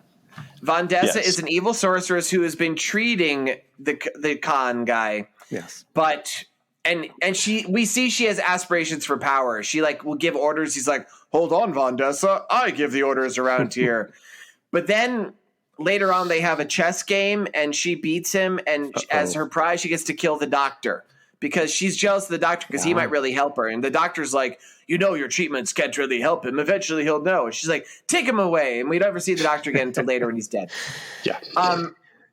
Vandessa is an evil sorceress who has been treating the Khan guy. Yes. But we see she has aspirations for power. She will give orders. He's like, hold on, Vandessa, I give the orders around here. But then later on they have a chess game and she beats him, and as her prize she gets to kill the doctor because she's jealous of the doctor because he might really help her. And the doctor's like, your treatments can't really help him. Eventually he'll know. And she's like, take him away. And we don't ever see the doctor again until later when he's dead. Yeah.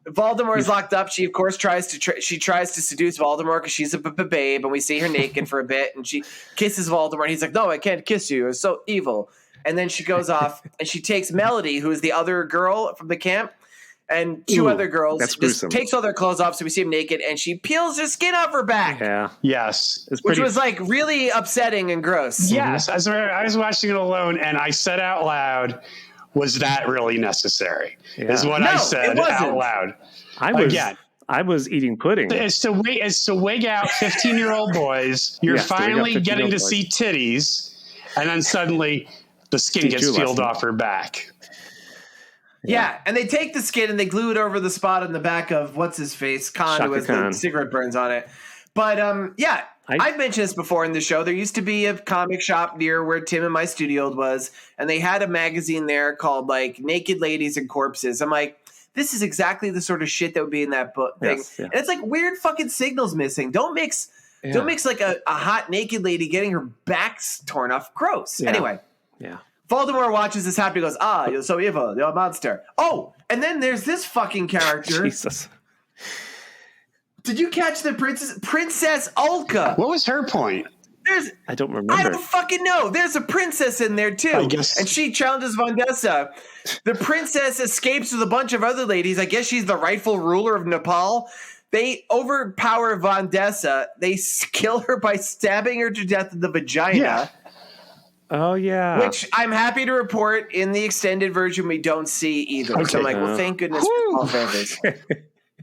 Voldemort is locked up. She, of course, tries to seduce Voldemort because she's a babe. And we see her naked for a bit. And she kisses Voldemort. He's like, no, I can't kiss you. It's so evil. And then she goes off and she takes Melody, who is the other girl from the camp, and two other girls. Just takes all their clothes off, so we see them naked, and she peels her skin off her back. Yeah. Yes. Which was really upsetting and gross. Yes. I was watching it alone, and I said out loud, was that really necessary? Yeah. Is what I said out loud. I was eating pudding. It's to wig out 15-year-old boys. You're finally getting to see titties, and then suddenly the skin gets peeled off her back. Yeah, and they take the skin and they glue it over the spot on the back of what's his face, Khan, who has the cigarette burns on it. But I've mentioned this before in the show. There used to be a comic shop near where Tim and my studio was, and they had a magazine there called Naked Ladies and Corpses. I'm like, this is exactly the sort of shit that would be in that book thing. Yes, yeah. And it's weird fucking signals missing. Don't mix a hot naked lady getting her back torn off. Gross. Yeah. Anyway. Yeah. Voldemort watches this happen. He goes, you're so evil. You're a monster. Oh, and then there's this fucking character. Jesus. Did you catch the Princess Olka? What was her point? I don't remember. I don't fucking know. There's a princess in there, too. I guess. And she challenges Vandessa. The princess escapes with a bunch of other ladies. I guess she's the rightful ruler of Nepal. They overpower Vandessa. They kill her by stabbing her to death in the vagina. Yeah. Oh, yeah. Which I'm happy to report in the extended version we don't see either. Okay. So I'm like, well, thank goodness for all favors.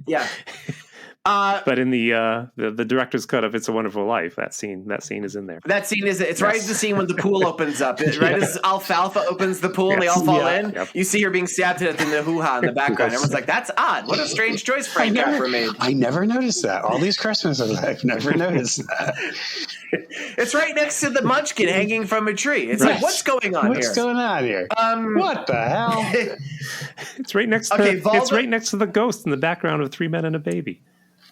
Yeah. But in the director's cut of It's a Wonderful Life, that scene is in there. That scene it's right at the scene when the pool opens up. Right as Alfalfa opens the pool and they all fall in, you see her being stabbed to death in the hoo-ha in the background. Everyone's like, that's odd. What a strange choice Frank Capra made. I never noticed that. All these Christmases, I've never noticed that. It's right next to the munchkin hanging from a tree. It's like, what's going on here? What's going on here? What the hell? It's right next to it's right next to the ghost in the background of Three Men and a Baby.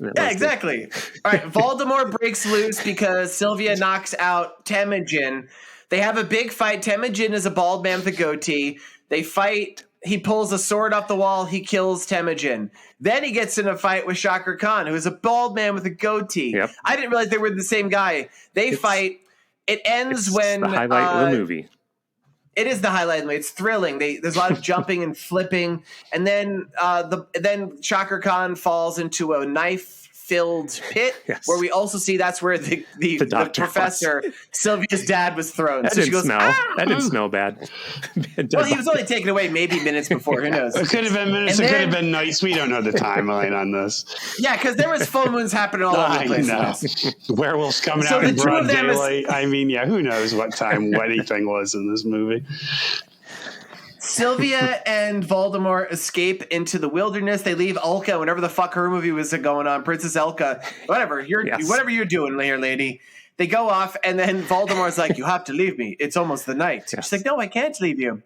Yeah, exactly. All right, Voldemort breaks loose because Sylvia knocks out Temujin. They have a big fight. Temujin is a bald man with a goatee. They fight. He pulls a sword off the wall. He kills Temujin. Then he gets in a fight with Shaka Khan, who is a bald man with a goatee. Yep. I didn't realize they were the same guy. They fight. It ends when the highlight of the movie. It is the highlight of the movie. It's thrilling. There's a lot of jumping and flipping, and then then Chakra Khan falls into a knife-filled pit, where we also see that's where the professor Sylvia's dad was thrown. That didn't smell. That didn't smell bad. Well, he was only taken away maybe minutes before. Who knows? It could have been minutes. It could have been nights. We don't know the timeline on this. Yeah, because there was full moons happening all over the place. Werewolves coming out in broad daylight. I mean, who knows what time anything was in this movie. Sylvia and Voldemort escape into the wilderness. They leave Elka, whenever the fuck her movie was going on, Princess Elka, whatever you're doing here, lady. They go off, and then Voldemort's like, "You have to leave me. It's almost the night." She's like, "No, I can't leave you."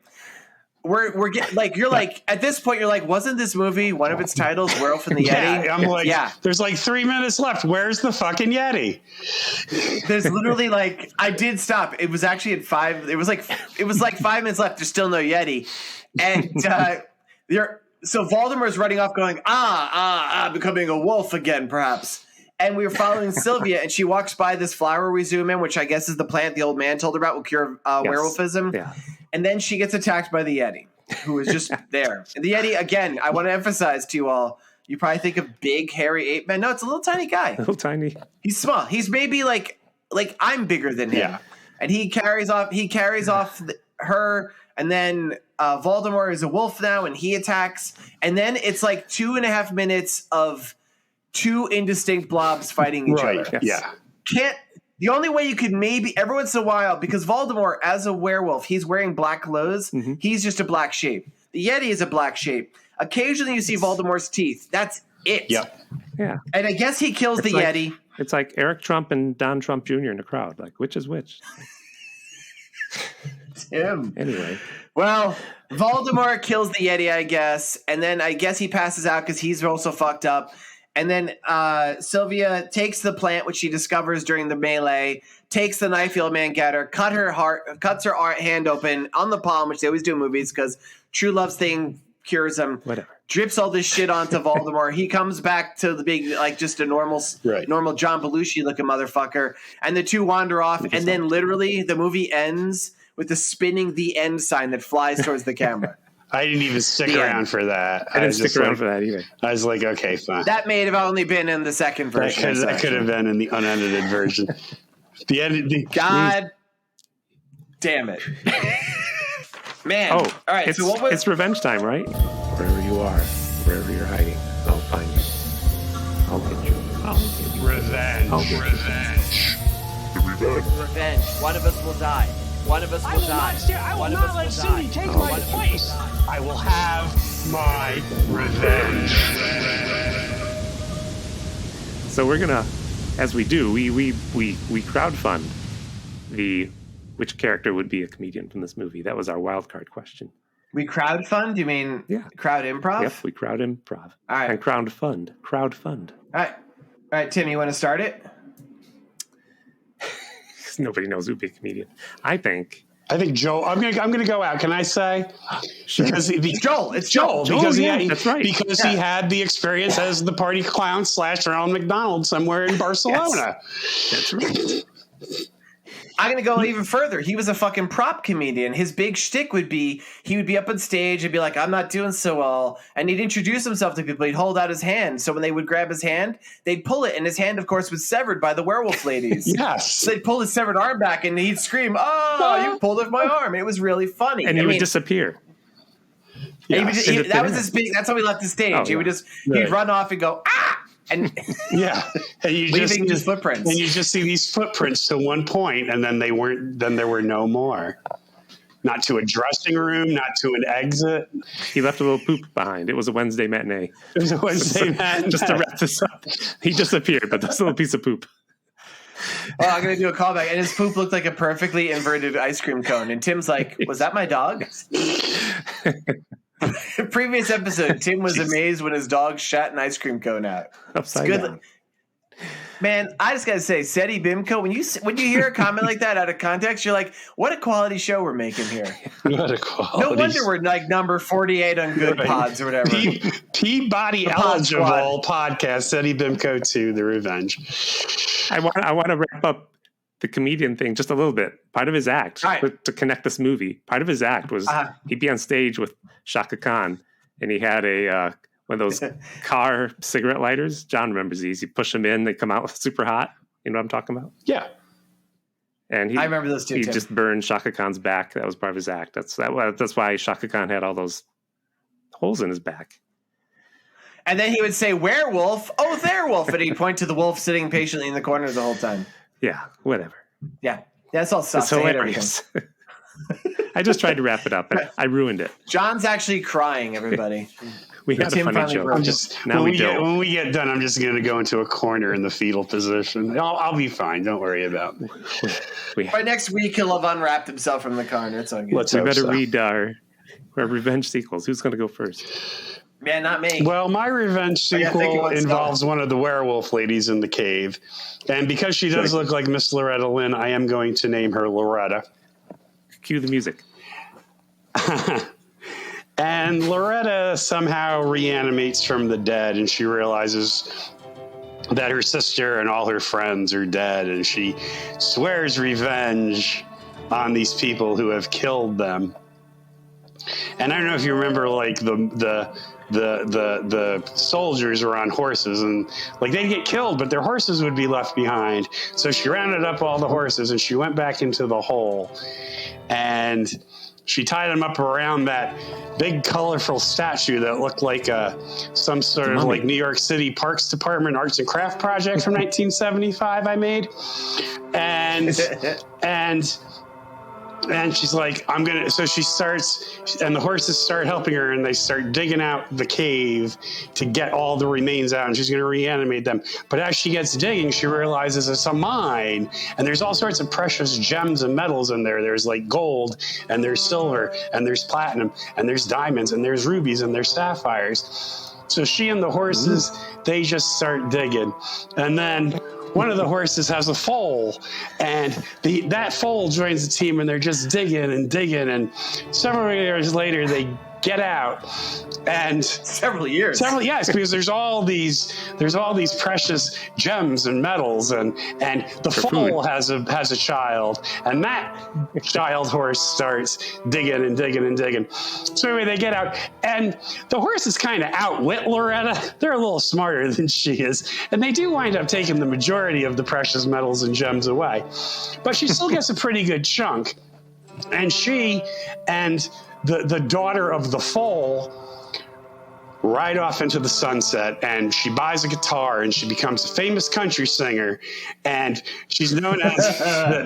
We're getting like, you're like, at this point, you're like, wasn't this movie one of its titles Werewolf and the Yeti? I'm like, there's like 3 minutes left. Where's the fucking Yeti? There's literally like, I did stop. It was actually at 5. It was like 5 minutes left. There's still no Yeti, and so Voldemort's running off, going becoming a wolf again, perhaps. And we were following Sylvia, and she walks by this flower we zoom in, which I guess is the plant the old man told her about will cure werewolfism. Yeah. And then she gets attacked by the Yeti, who is just there. And the Yeti, again, I want to emphasize to you all, you probably think of big, hairy ape man. No, it's a little tiny guy. Little tiny. He's small. He's maybe like I'm bigger than him. Yeah. And he carries off her, and then Voldemort is a wolf now, and he attacks. And then it's like 2.5 minutes of two indistinct blobs fighting each other. Yes. Yeah. The only way you could maybe every once in a while, because Voldemort as a werewolf, he's wearing black clothes. Mm-hmm. He's just a black shape. The Yeti is a black shape. Occasionally you see Voldemort's teeth. That's it. Yep. Yeah. And I guess he kills the Yeti. It's like Eric Trump and Don Trump Jr. in the crowd. Like, which is which? Tim. Anyway. Well, Voldemort kills the Yeti, I guess. And then I guess he passes out because he's also fucked up. And then Sylvia takes the plant, which she discovers during the melee, takes the knife the old man got her, cuts her hand open on the palm, which they always do in movies because true love's thing cures him. Whatever. Drips all this shit onto Voldemort. He comes back to the big, like just a normal John Belushi looking motherfucker. And the two wander off. And then literally the movie ends with the spinning the end sign that flies towards the camera. I didn't even stick around for that. I didn't stick around for that either. I was like, okay, fine. That may have only been in the second version. That could have been in the unedited version. God damn it. Man. Oh, all right. It's revenge time, right? Wherever you are, wherever you're hiding, I'll find you. I'll get you. Revenge. Revenge. One of us will die. One of us will die. I will not let Cindy take my place. I will have my revenge. So we're gonna, as we do, we crowdfund which character would be a comedian from this movie. That was our wild card question. We crowdfund? You mean crowd improv? Yep, we crowd improv. All right. And crowdfund. All right, Tim, you want to start it? Nobody knows who'd be a comedian. I think Joel. I'm gonna go out. Can I say? Sure. Because it's Joel. It's Joel. Because that's right. Because he had the experience as the party clown / Ronald McDonald somewhere in Barcelona. That's right. I'm going to go even further. He was a fucking prop comedian. His big shtick would be he would be up on stage and be like, I'm not doing so well. And he'd introduce himself to people. He'd hold out his hand. So when they would grab his hand, they'd pull it. And his hand, of course, was severed by the werewolf ladies. Yes. So they'd pull his severed arm back and he'd scream, oh, you pulled off my arm. It was really funny. And he would disappear. Yes. That was his big. That's how he left the stage. He would he'd run off and go, ah! And and you leaving his footprints. And you just see these footprints to one point, and then there were no more. Not to a dressing room, not to an exit. He left a little poop behind. It was a Wednesday matinee. It was a Wednesday matinee. Just to wrap this up, he disappeared, but that's a little piece of poop. Oh, I'm going to do a callback. And his poop looked like a perfectly inverted ice cream cone. And Tim's like, was that my dog? Previous episode, Tim was amazed when his dog shat an ice cream cone out. Upside down. Man, I just got to say, Seti Bimco, when you hear a comment like that out of context, you're like, what a quality show we're making here. What a quality. No wonder we're like number 48 on Good Pods or whatever. Peabody eligible podcast, Seti Bimco 2, The Revenge. I want to wrap up the comedian thing just a little bit. Part of his act Right. to connect this movie. Part of his act was he'd be on stage with Shaka Khan, and he had a one of those car cigarette lighters. John remembers these. You push them in, they come out super hot. You know what I'm talking about? Yeah. And I remember those too. He Tim. just burned Shaka Khan's back. That was part of his act. That's why Shaka Khan had all those holes in his back. And then he would say, "Werewolf, oh, there, wolf," and he'd point to the wolf sitting patiently in the corner the whole time. Yeah, whatever. Yeah, that's all stuff. It's hilarious. I just tried to wrap it up, and I ruined it. John's actually crying, everybody. We had a funny joke. When we get done, I'm just going to go into a corner in the fetal position. I'll be fine. Don't worry about me. By next week, he'll have unwrapped himself from the corner. It's all good. We better read our revenge sequels. Who's going to go first? Man, not me. Well, my revenge sequel involves one of the werewolf ladies in the cave. And because she does look like Miss Loretta Lynn, I am going to name her Loretta. Cue the music. And Loretta somehow reanimates from the dead, and she realizes that her sister and all her friends are dead, and she swears revenge on these people who have killed them. And I don't know if you remember, like the soldiers were on horses, and like they'd get killed, but their horses would be left behind. So she rounded up all the horses, and she went back into the hole, and she tied them up around that big, colorful statue that looked like some sort of like New York City Parks Department arts and craft project from 1975 I made. And she's like, so she starts, and the horses start helping her, and they start digging out the cave to get all the remains out, and she's going to reanimate them. But as she gets digging, she realizes it's a mine, and there's all sorts of precious gems and metals in there. There's like gold, and there's silver, and there's platinum, and there's diamonds, and there's rubies, and there's sapphires. So she and the horses, they just start digging. And then one of the horses has a foal, and that foal joins the team, and they're just digging. And several years later, they get out, and several years, because there's all these precious gems and metals, and the foal has a child, and that child horse starts digging. So anyway, they get out, and the horses kind of outwit Loretta. They're a little smarter than she is, and they do wind up taking the majority of the precious metals and gems away, but she still gets a pretty good chunk. And she and the daughter of the foal ride off into the sunset, and she buys a guitar, and she becomes a famous country singer, and she's known as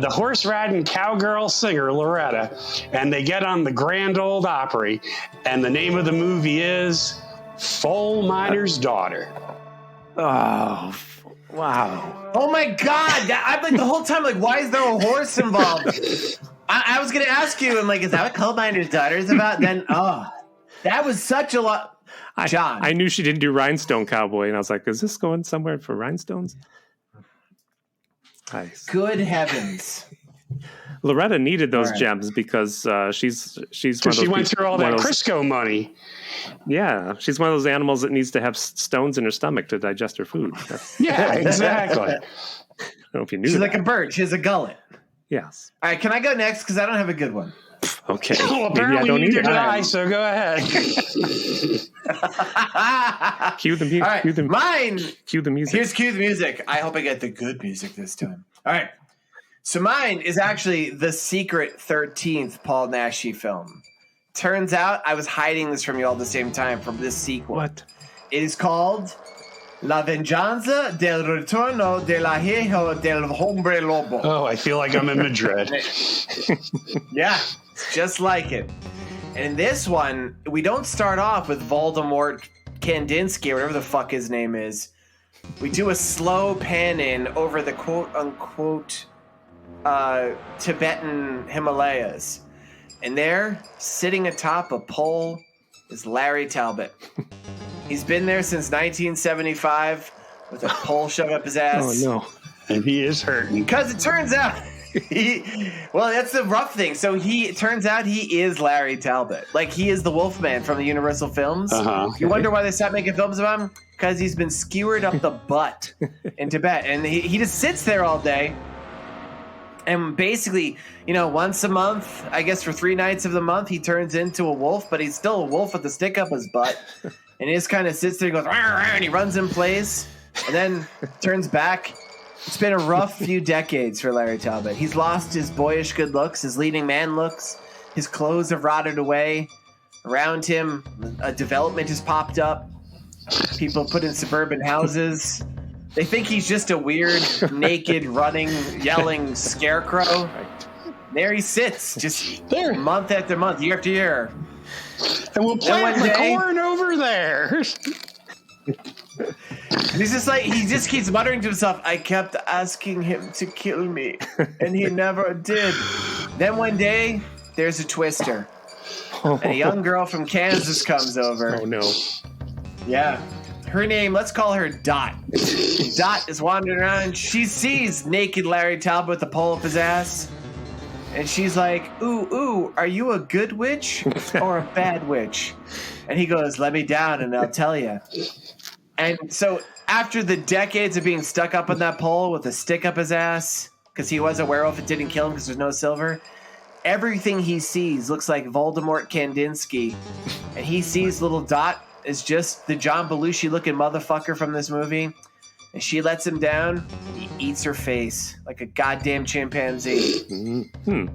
the horse-riding cowgirl singer, Loretta. And they get on the Grand Ole Opry, and the name of the movie is Foal Miner's Daughter. Oh, wow. Oh my God. I'm like the whole time, like, why is there a horse involved? I was going to ask you, I'm like, is that what Coal Miner's Daughter is about? Then, that was such a lot. John. I knew she didn't do Rhinestone Cowboy, and I was like, is this going somewhere for rhinestones? Nice. Good heavens. Loretta needed those gems because she's one of those she went through all that Crisco money. Yeah, she's one of those animals that needs to have stones in her stomach to digest her food. Yeah, exactly. I don't know if you knew She's that. like a bird. She has a gullet. Yes. All right, can I go next? Because I don't have a good one. Okay. Well, apparently neither did I, so go ahead. Cue the music. All right, mine. Cue the music. Here's cue the music. I hope I get the good music this time. All right. So mine is actually the Secret 13th Paul Naschy film. Turns out I was hiding this from you all at the same time from this sequel. What? It is called La Venganza del Retorno de la Hijo del Hombre Lobo. Oh, I feel like I'm in Madrid. Yeah, it's just like it. And in this one, we don't start off with Voldemort Kandinsky, or whatever the fuck his name is. We do a slow pan in over the quote-unquote Tibetan Himalayas. And there, sitting atop a pole, is Larry Talbot. He's been there since 1975 with a pole shoved up his ass. Oh, no. And he is hurting. Because it turns out, well, that's the rough thing. So it turns out he is Larry Talbot. Like, he is the Wolfman from the Universal films. Uh-huh. You wonder why they stopped making films about him? Because he's been skewered up the butt in Tibet. And he just sits there all day And basically, once a month, I guess for 3 nights of the month, he turns into a wolf, but he's still a wolf with a stick up his butt. And he just kind of sits there and goes, "Rah, rah," and he runs in place and then turns back. It's been a rough few decades for Larry Talbot. He's lost his boyish good looks, his leading man looks. His clothes have rotted away. Around him, a development has popped up. People put in suburban houses. They think he's just a weird, naked, running, yelling scarecrow. There he sits, just there, month after month, year after year. And we'll plant the corn over there. He's just like, he just keeps muttering to himself, I kept asking him to kill me, and he never did. Then one day, there's a twister. And a young girl from Kansas comes over. Oh, no. Yeah. Her name, let's call her Dot. Dot is wandering around. She sees naked Larry Talbot with the pole up his ass. And she's like, ooh, are you a good witch or a bad witch? And he goes, let me down and I'll tell you. And so after the decades of being stuck up on that pole with a stick up his ass, because he was a werewolf, it didn't kill him because there's no silver, everything he sees looks like Voldemort Kandinsky. And he sees little Dot as just the John Belushi looking motherfucker from this movie. And she lets him down. He eats her face like a goddamn chimpanzee. Mm-hmm.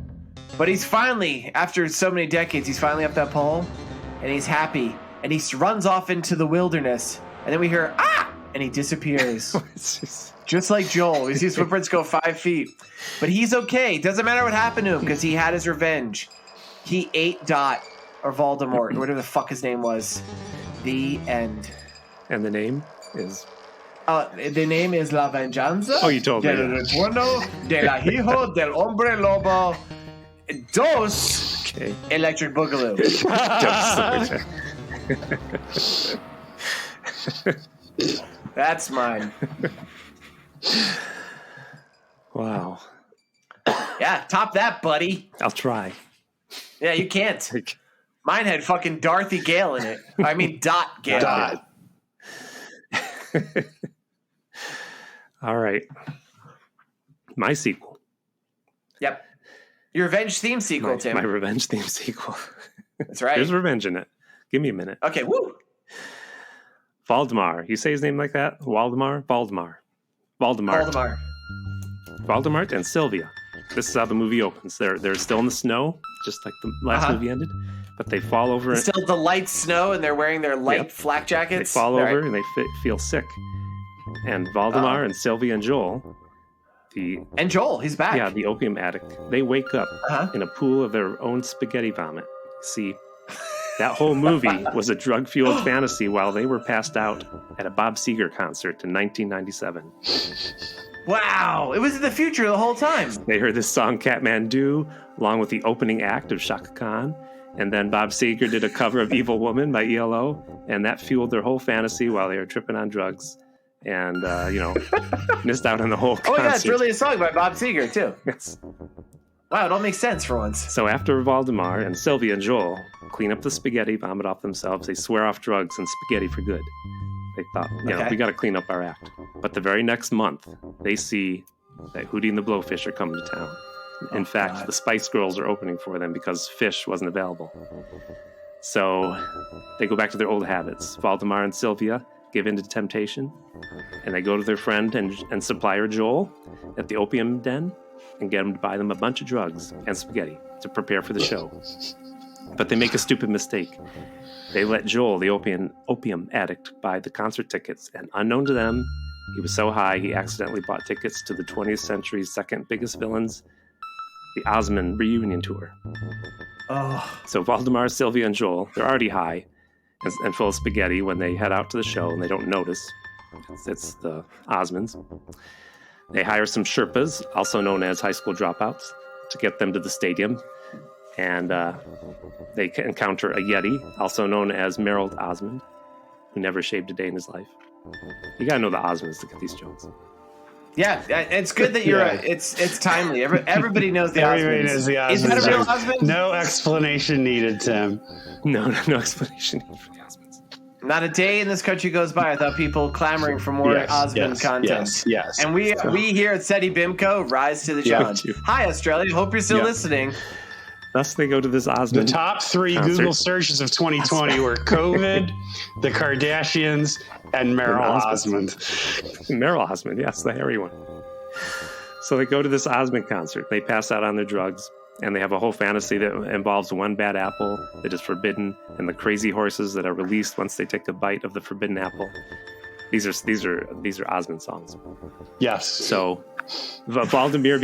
But he's finally, after so many decades, he's finally up that pole. And he's happy. And he runs off into the wilderness. And then we hear, ah! And he disappears. Just like Joel. We see his footprints go 5 feet. But he's okay. Doesn't matter what happened to him because he had his revenge. He ate Dot or Voldemort or whatever the fuck his name was. The end. And the name is? The name is La Venganza. Oh, you told me. Del retorno de la hijo del hombre lobo. Dos. Okay. Electric Boogaloo. That's mine. Wow. Yeah, top that, buddy. I'll try. Yeah, you can't. Mine had fucking Dorothy Gale in it. I mean, Dot Gale. Dot. All right. My sequel. Yep. Your revenge theme sequel, Tim. My revenge theme sequel. That's right. There's revenge in it. Give me a minute. Okay, woo. Valdemar. You say his name like that? Waldemar? Valdemar. Valdemar and Sylvia. This is how the movie opens. They're still in the snow, just like the last movie ended. But they fall over. It's still the light snow, and they're wearing their light flak jackets. They fall over and they feel sick. And Valdemar and Sylvia and Joel, and Joel, he's back. Yeah, the opium addict. They wake up in a pool of their own spaghetti vomit. See, that whole movie was a drug-fueled fantasy while they were passed out at a Bob Seger concert in 1997. Wow, it was in the future the whole time. They heard this song Kathmandu, along with the opening act of Shaka Khan. And then Bob Seger did a cover of Evil Woman by ELO. And that fueled their whole fantasy while they were tripping on drugs. And, missed out on the whole concert. Oh, yeah, it's really a song by Bob Seger, too. Yes. Wow, it all makes sense for once. So after Valdemar and Sylvia and Joel clean up the spaghetti, vomit off themselves, they swear off drugs and spaghetti for good. They thought, we got to clean up our act. But the very next month, they see that Hootie and the Blowfish are coming to town. In fact, the Spice Girls are opening for them because Fish wasn't available. So they go back to their old habits. Valdemar and Sylvia give in to temptation, and they go to their friend and supplier Joel at the opium den and get him to buy them a bunch of drugs and spaghetti to prepare for the show. But they make a stupid mistake. They let Joel, the opium addict, buy the concert tickets, and unknown to them, he was so high he accidentally bought tickets to the 20th century's second biggest villains, the Osmond reunion tour. Oh. So Valdemar, Sylvia, and Joel, they're already high and full of spaghetti when they head out to the show, and they don't notice. It's the Osmonds. They hire some Sherpas, also known as high school dropouts, to get them to the stadium. And they encounter a Yeti, also known as Merrill Osmond, who never shaved a day in his life. You gotta know the Osmonds to get these jokes. Yeah, it's good that you're. It's timely. Everybody knows the Osmonds. Everybody knows the Osmonds. Is that a real Osmond? No explanation needed, Tim. No explanation needed for the Osmonds. Not a day in this country goes by without people clamoring for more Osmond content. Yes. And we here at SETI BIMCO rise to the challenge. Hi, Australia. Hope you're still listening. Thus, they go to this Osmond. The top 3 concert. Google searches of 2020 were COVID, the Kardashians, and Meryl Osmond. Meryl Osmond, yes, the hairy one. So they go to this Osmond concert. They pass out on their drugs, and they have a whole fantasy that involves one bad apple that is forbidden, and the crazy horses that are released once they take a bite of the forbidden apple. These are Osmond songs. Yes. So Valdemir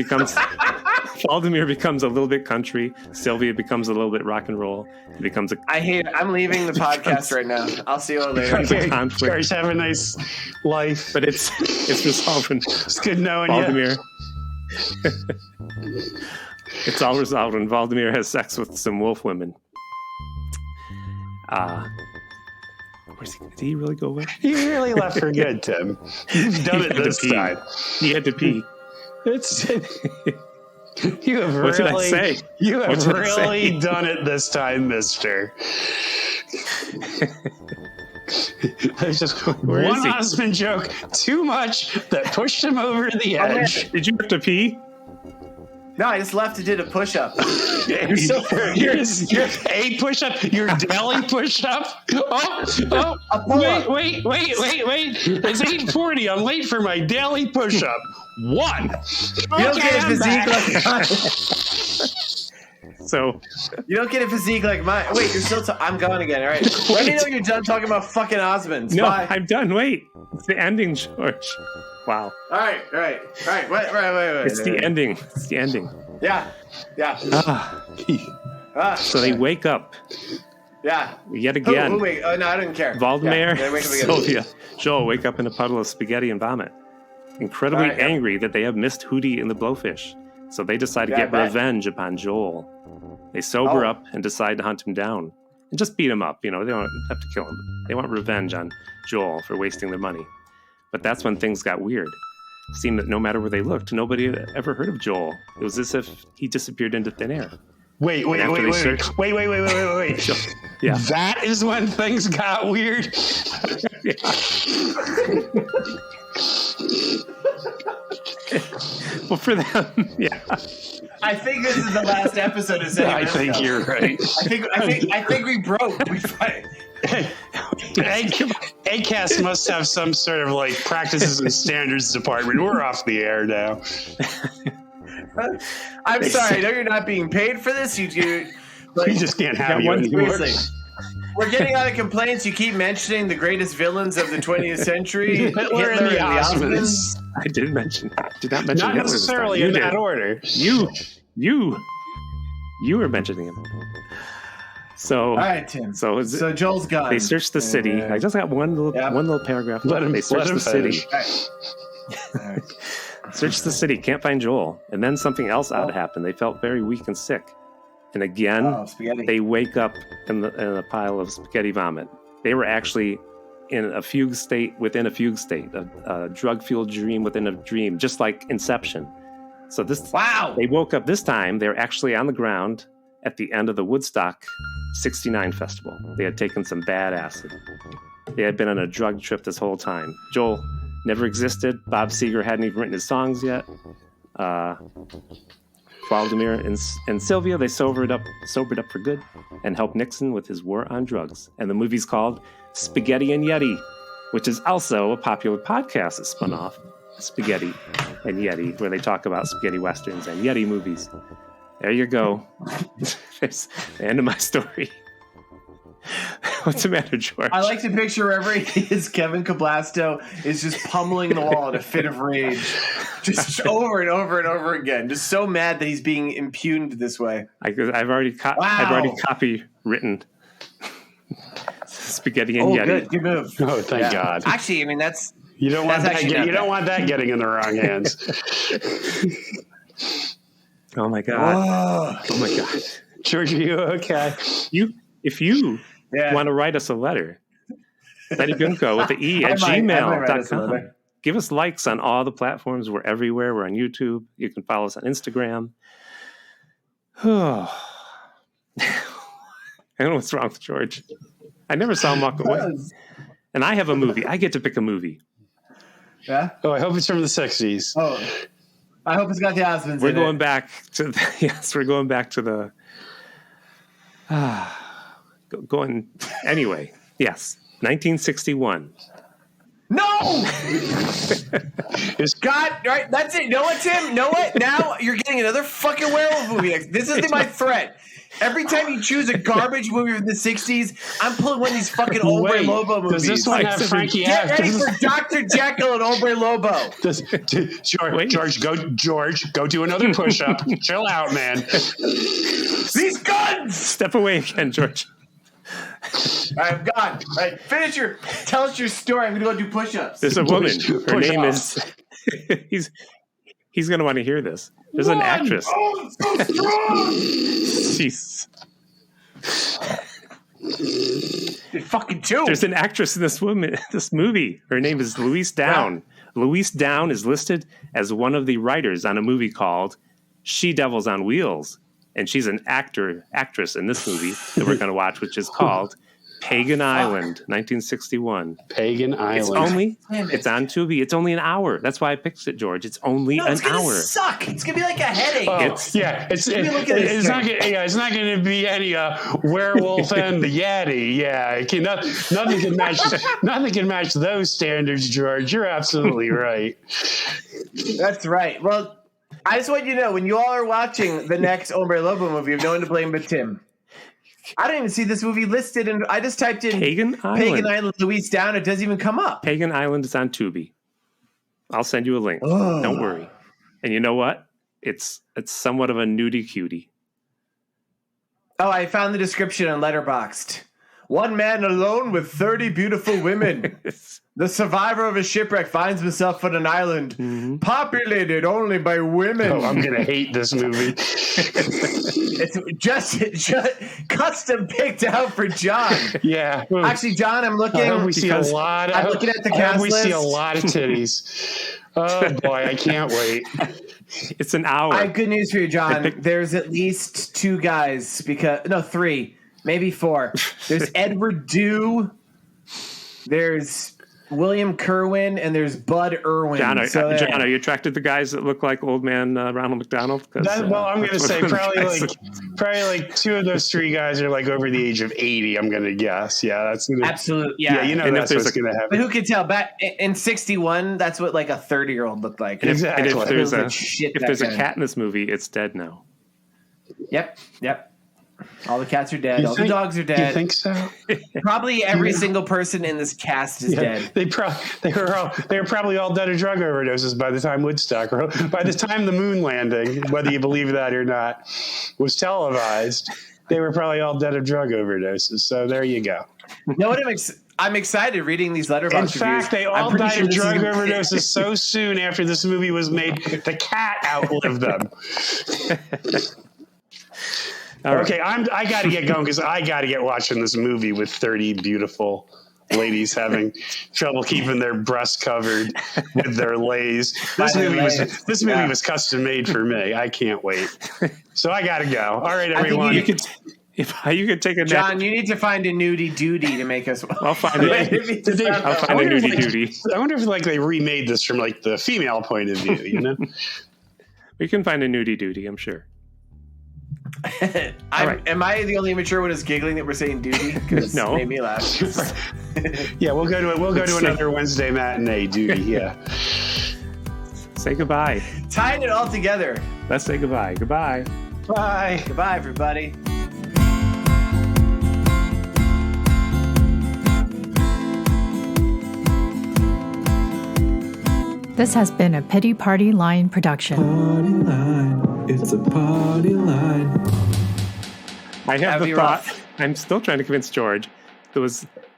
becomes a little bit country. Sylvia becomes a little bit rock and roll. It becomes a. I hate it. I'm leaving the podcast right now. I'll see you all later. Okay, conflict. George, have a nice life. But it's resolved when It's good knowing Valdemir. It's all resolved when Valdemir has sex with some wolf women. Did he really go away? You really left for good, Tim. You've done it this time. He had to pee. You have What did I say? You have What did I say? really done it this time, mister. There's just Where is one he? Osmond joke too much that pushed him over the edge. Did you have to pee? No, I just left and did a push-up. You're a push-up, your daily push-up. Wait. It's 8:40. I'm late for my daily push-up. 1. You don't get a physique like mine. So You don't get a physique like mine. Wait, you're still. I'm gone again. All right. Let me know when you're done talking about fucking Osmonds. no, Bye. I'm done. Wait, it's the ending, George. Wow, All right. Wait. it's the ending. It's the ending. Yeah. So they wake up Yeah. yet again. Who wait? Oh no, I didn't care. Valdemir, Yeah, wake up again. Sylvia, Joel wake up in a puddle of spaghetti and vomit, incredibly All right, yeah. angry that they have missed Hootie and the Blowfish. So they decide to Yeah, get I bet. revenge upon Joel. They sober up and decide to hunt him down and just beat him up. You know, they don't have to kill him. They want revenge on Joel for wasting their money. But that's when things got weird. It seemed that no matter where they looked, nobody had ever heard of Joel. It was as if he disappeared into thin air. Wait. After they searched- Wait. Yeah. That is when things got weird. Well, for them, yeah. I think this is the last episode of Setting I think Minutes. you're right. I think we broke. We fight. ACAST must have some sort of like practices and standards department. We're off the air now. I'm sorry. I know you're not being paid for this. You We just can't have you anymore. seriously. We're getting a lot of complaints. You keep mentioning the greatest villains of the 20th century. Hitler and the Osmonds. I did not mention Not Hitler this time. necessarily You in did. that order. You were mentioning him. So, All right, Tim. so Joel's gone. they searched the city. I just got one little paragraph. Let him- they searched let him the city. finish. All right. Searched the city. Can't find Joel. And then something else odd happened. They felt very weak and sick. And again, Oh, spaghetti. they wake up in a pile of spaghetti vomit. They were actually in a fugue state within a fugue state, a drug-fueled dream within a dream, just like Inception. So Wow. they woke up this time. They were actually on the ground at the end of the Woodstock 69 festival. They had taken some bad acid. They had been on a drug trip this whole time. Joel never existed. Bob Seger hadn't even written his songs yet. Valdemir and Sylvia, they sobered up for good and helped Nixon with his war on drugs. And the movie's called Spaghetti and Yeti, which is also a popular podcast that spun off, Spaghetti and Yeti, where they talk about spaghetti westerns and Yeti movies. There you go. That's the end of my story. What's the matter, George? I like to picture wherever he is, Kevin Cablasto is just pummeling the wall in a fit of rage, just over and over and over again. Just so mad that he's being impugned this way. I've already copywritten Spaghetti and Yeti. Good move. Oh, thank God. Actually, I mean that's You don't want That's that. actually not You don't bad. want that getting in the wrong hands. Oh my God. Oh my God. George, are you okay? If you yeah. want to write us a letter, Betty Gunko with the E at I might write us a gmail.com. letter. Give us likes on all the platforms. We're everywhere. We're on YouTube. You can follow us on Instagram. I don't know what's wrong with George. I never saw him walk away. And I have a movie. I get to pick a movie. Yeah? Oh, I hope it's from the 60s. Oh, I hope it's got the Osmonds We're in going it. back to we're going back to the going anyway. Yes, 1961. No! It's God, right? That's it. You know what, Tim? You know what? Now you're getting another fucking werewolf movie. This is my threat. Every time you choose a garbage movie from the 60s, I'm pulling one of these fucking Hombre Lobo movies. Does this one have Frankie Get ready Atkins? for Dr. Jekyll and Hombre Lobo. George, go do another push-up. Chill out, man. These guns! Step away again, George. I'm gone. All right, tell us your story. I'm going to go do push-ups. There's a woman. Her name Push-ups. is. He's going to want to hear this. There's an actress. Oh, so strong! Jeez. Fucking two. There's an actress in this movie. Her name is Louise Down. Yeah. Louise Down is listed as one of the writers on a movie called She Devils on Wheels. And she's an actress in this movie that we're going to watch, which is called Pagan Island, 1961. Pagan Island. It's on Tubi. It's only an hour. That's why I picked it, George. It's only an hour. Suck. It's gonna be like a headache. It's not going to be any Werewolf and the Yeti. Yeah, nothing can match. Nothing can match those standards, George. You're absolutely right. That's right. Well, I just want you to know, when you all are watching the next Hombre Lobo movie, you have no one to blame but Tim. I don't even see this movie listed, and I just typed in Pagan Island, Louise Down. It doesn't even come up. Pagan Island is on Tubi. I'll send you a link. Don't worry. And you know what? It's somewhat of a nudie cutie. Oh, I found the description on Letterboxd. One man alone with 30 beautiful women. The survivor of a shipwreck finds himself on an island populated only by women. Oh, I'm going to hate this movie. It's just custom picked out for John. Yeah. Actually, John, I'm looking. I'm looking at the cast list. We see a lot of titties. Oh, boy, I can't wait. It's an hour. I have good news for you, John. There's at least two guys, three, maybe four. There's Edward Dew. There's William Kerwin, and there's Bud Irwin. John, are you attracted to guys that look like old man Ronald McDonald? I'm going to say probably like two of those three guys are like over the age of 80. I'm going to guess. Yeah, that's absolutely. Yeah, that's what's going to happen. But who can tell? Back in '61, that's what like a 30-year-old looked like. Exactly. And if there's a cat in this movie, it's dead now. Yep. All the cats are dead. The dogs are dead. You think so? Probably every single person in this cast is dead. They were probably all dead of drug overdoses by the time Woodstock, or by the time the moon landing, whether you believe that or not, was televised. They were probably all dead of drug overdoses. So there you go. You know what I'm excited reading these Letterboxd reviews. In fact, they all died of drug overdoses so soon after this movie was made, the cat outlived them. Okay, I got to get going because I got to get watching this movie with 30 beautiful ladies having trouble keeping their breasts covered with their lays. This movie was custom made for me. I can't wait. So I got to go. All right, everyone. You could take a nap. John, you need to find a nudie duty to make us. I'll find it. I'll find a nudie duty. I wonder if they remade this from like the female point of view. You know, we can find a nudie duty. I'm sure. Am I the only immature one who's giggling that we're saying duty? Because no. It made me laugh. Yeah, we'll go to another Wednesday matinee duty. Yeah. Say goodbye. Tying it all together. Let's say goodbye. Goodbye. Bye. Goodbye, everybody. This has been a Pity Party Line production. Party line. It's a party line. I have the thought. I'm still trying to convince George.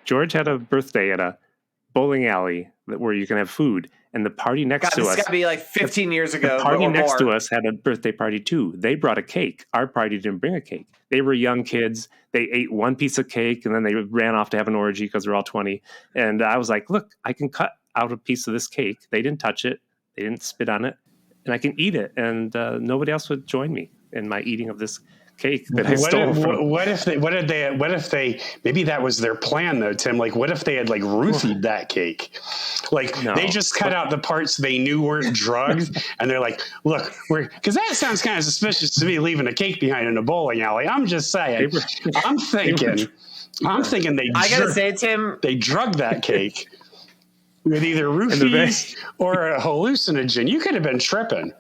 George had a birthday at a bowling alley where you can have food, and the party next to us. This got to be like 15 years ago. The party next to us had a birthday party too. They brought a cake. Our party didn't bring a cake. They were young kids. They ate one piece of cake, and then they ran off to have an orgy because they're all 20. And I was like, "Look, I can cut out a piece of this cake." They didn't touch it. They didn't spit on it. And I can eat it. And nobody else would join me in my eating of this cake that I stole from. What if they maybe that was their plan though, Tim? Like, what if they had like roofied that cake? Like they just cut out the parts they knew weren't drugged, and they're like, look, because that sounds kind of suspicious to me, leaving a cake behind in a bowling alley. I'm just saying. I'm thinking they. I gotta say, Tim, they drugged that cake with either roofies or a hallucinogen. You could have been tripping.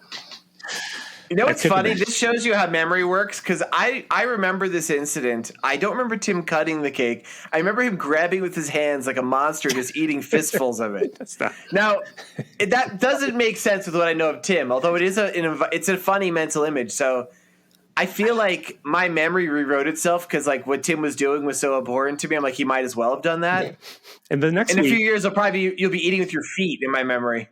You know what's funny? This shows you how memory works, because I remember this incident. I don't remember Tim cutting the cake. I remember him grabbing with his hands like a monster, just eating fistfuls of it. Now, that doesn't make sense with what I know of Tim, although it is it's a funny mental image. So I feel like my memory rewrote itself because like what Tim was doing was so abhorrent to me. I'm like, he might as well have done that. And the next in a few years, you'll be eating with your feet in my memory.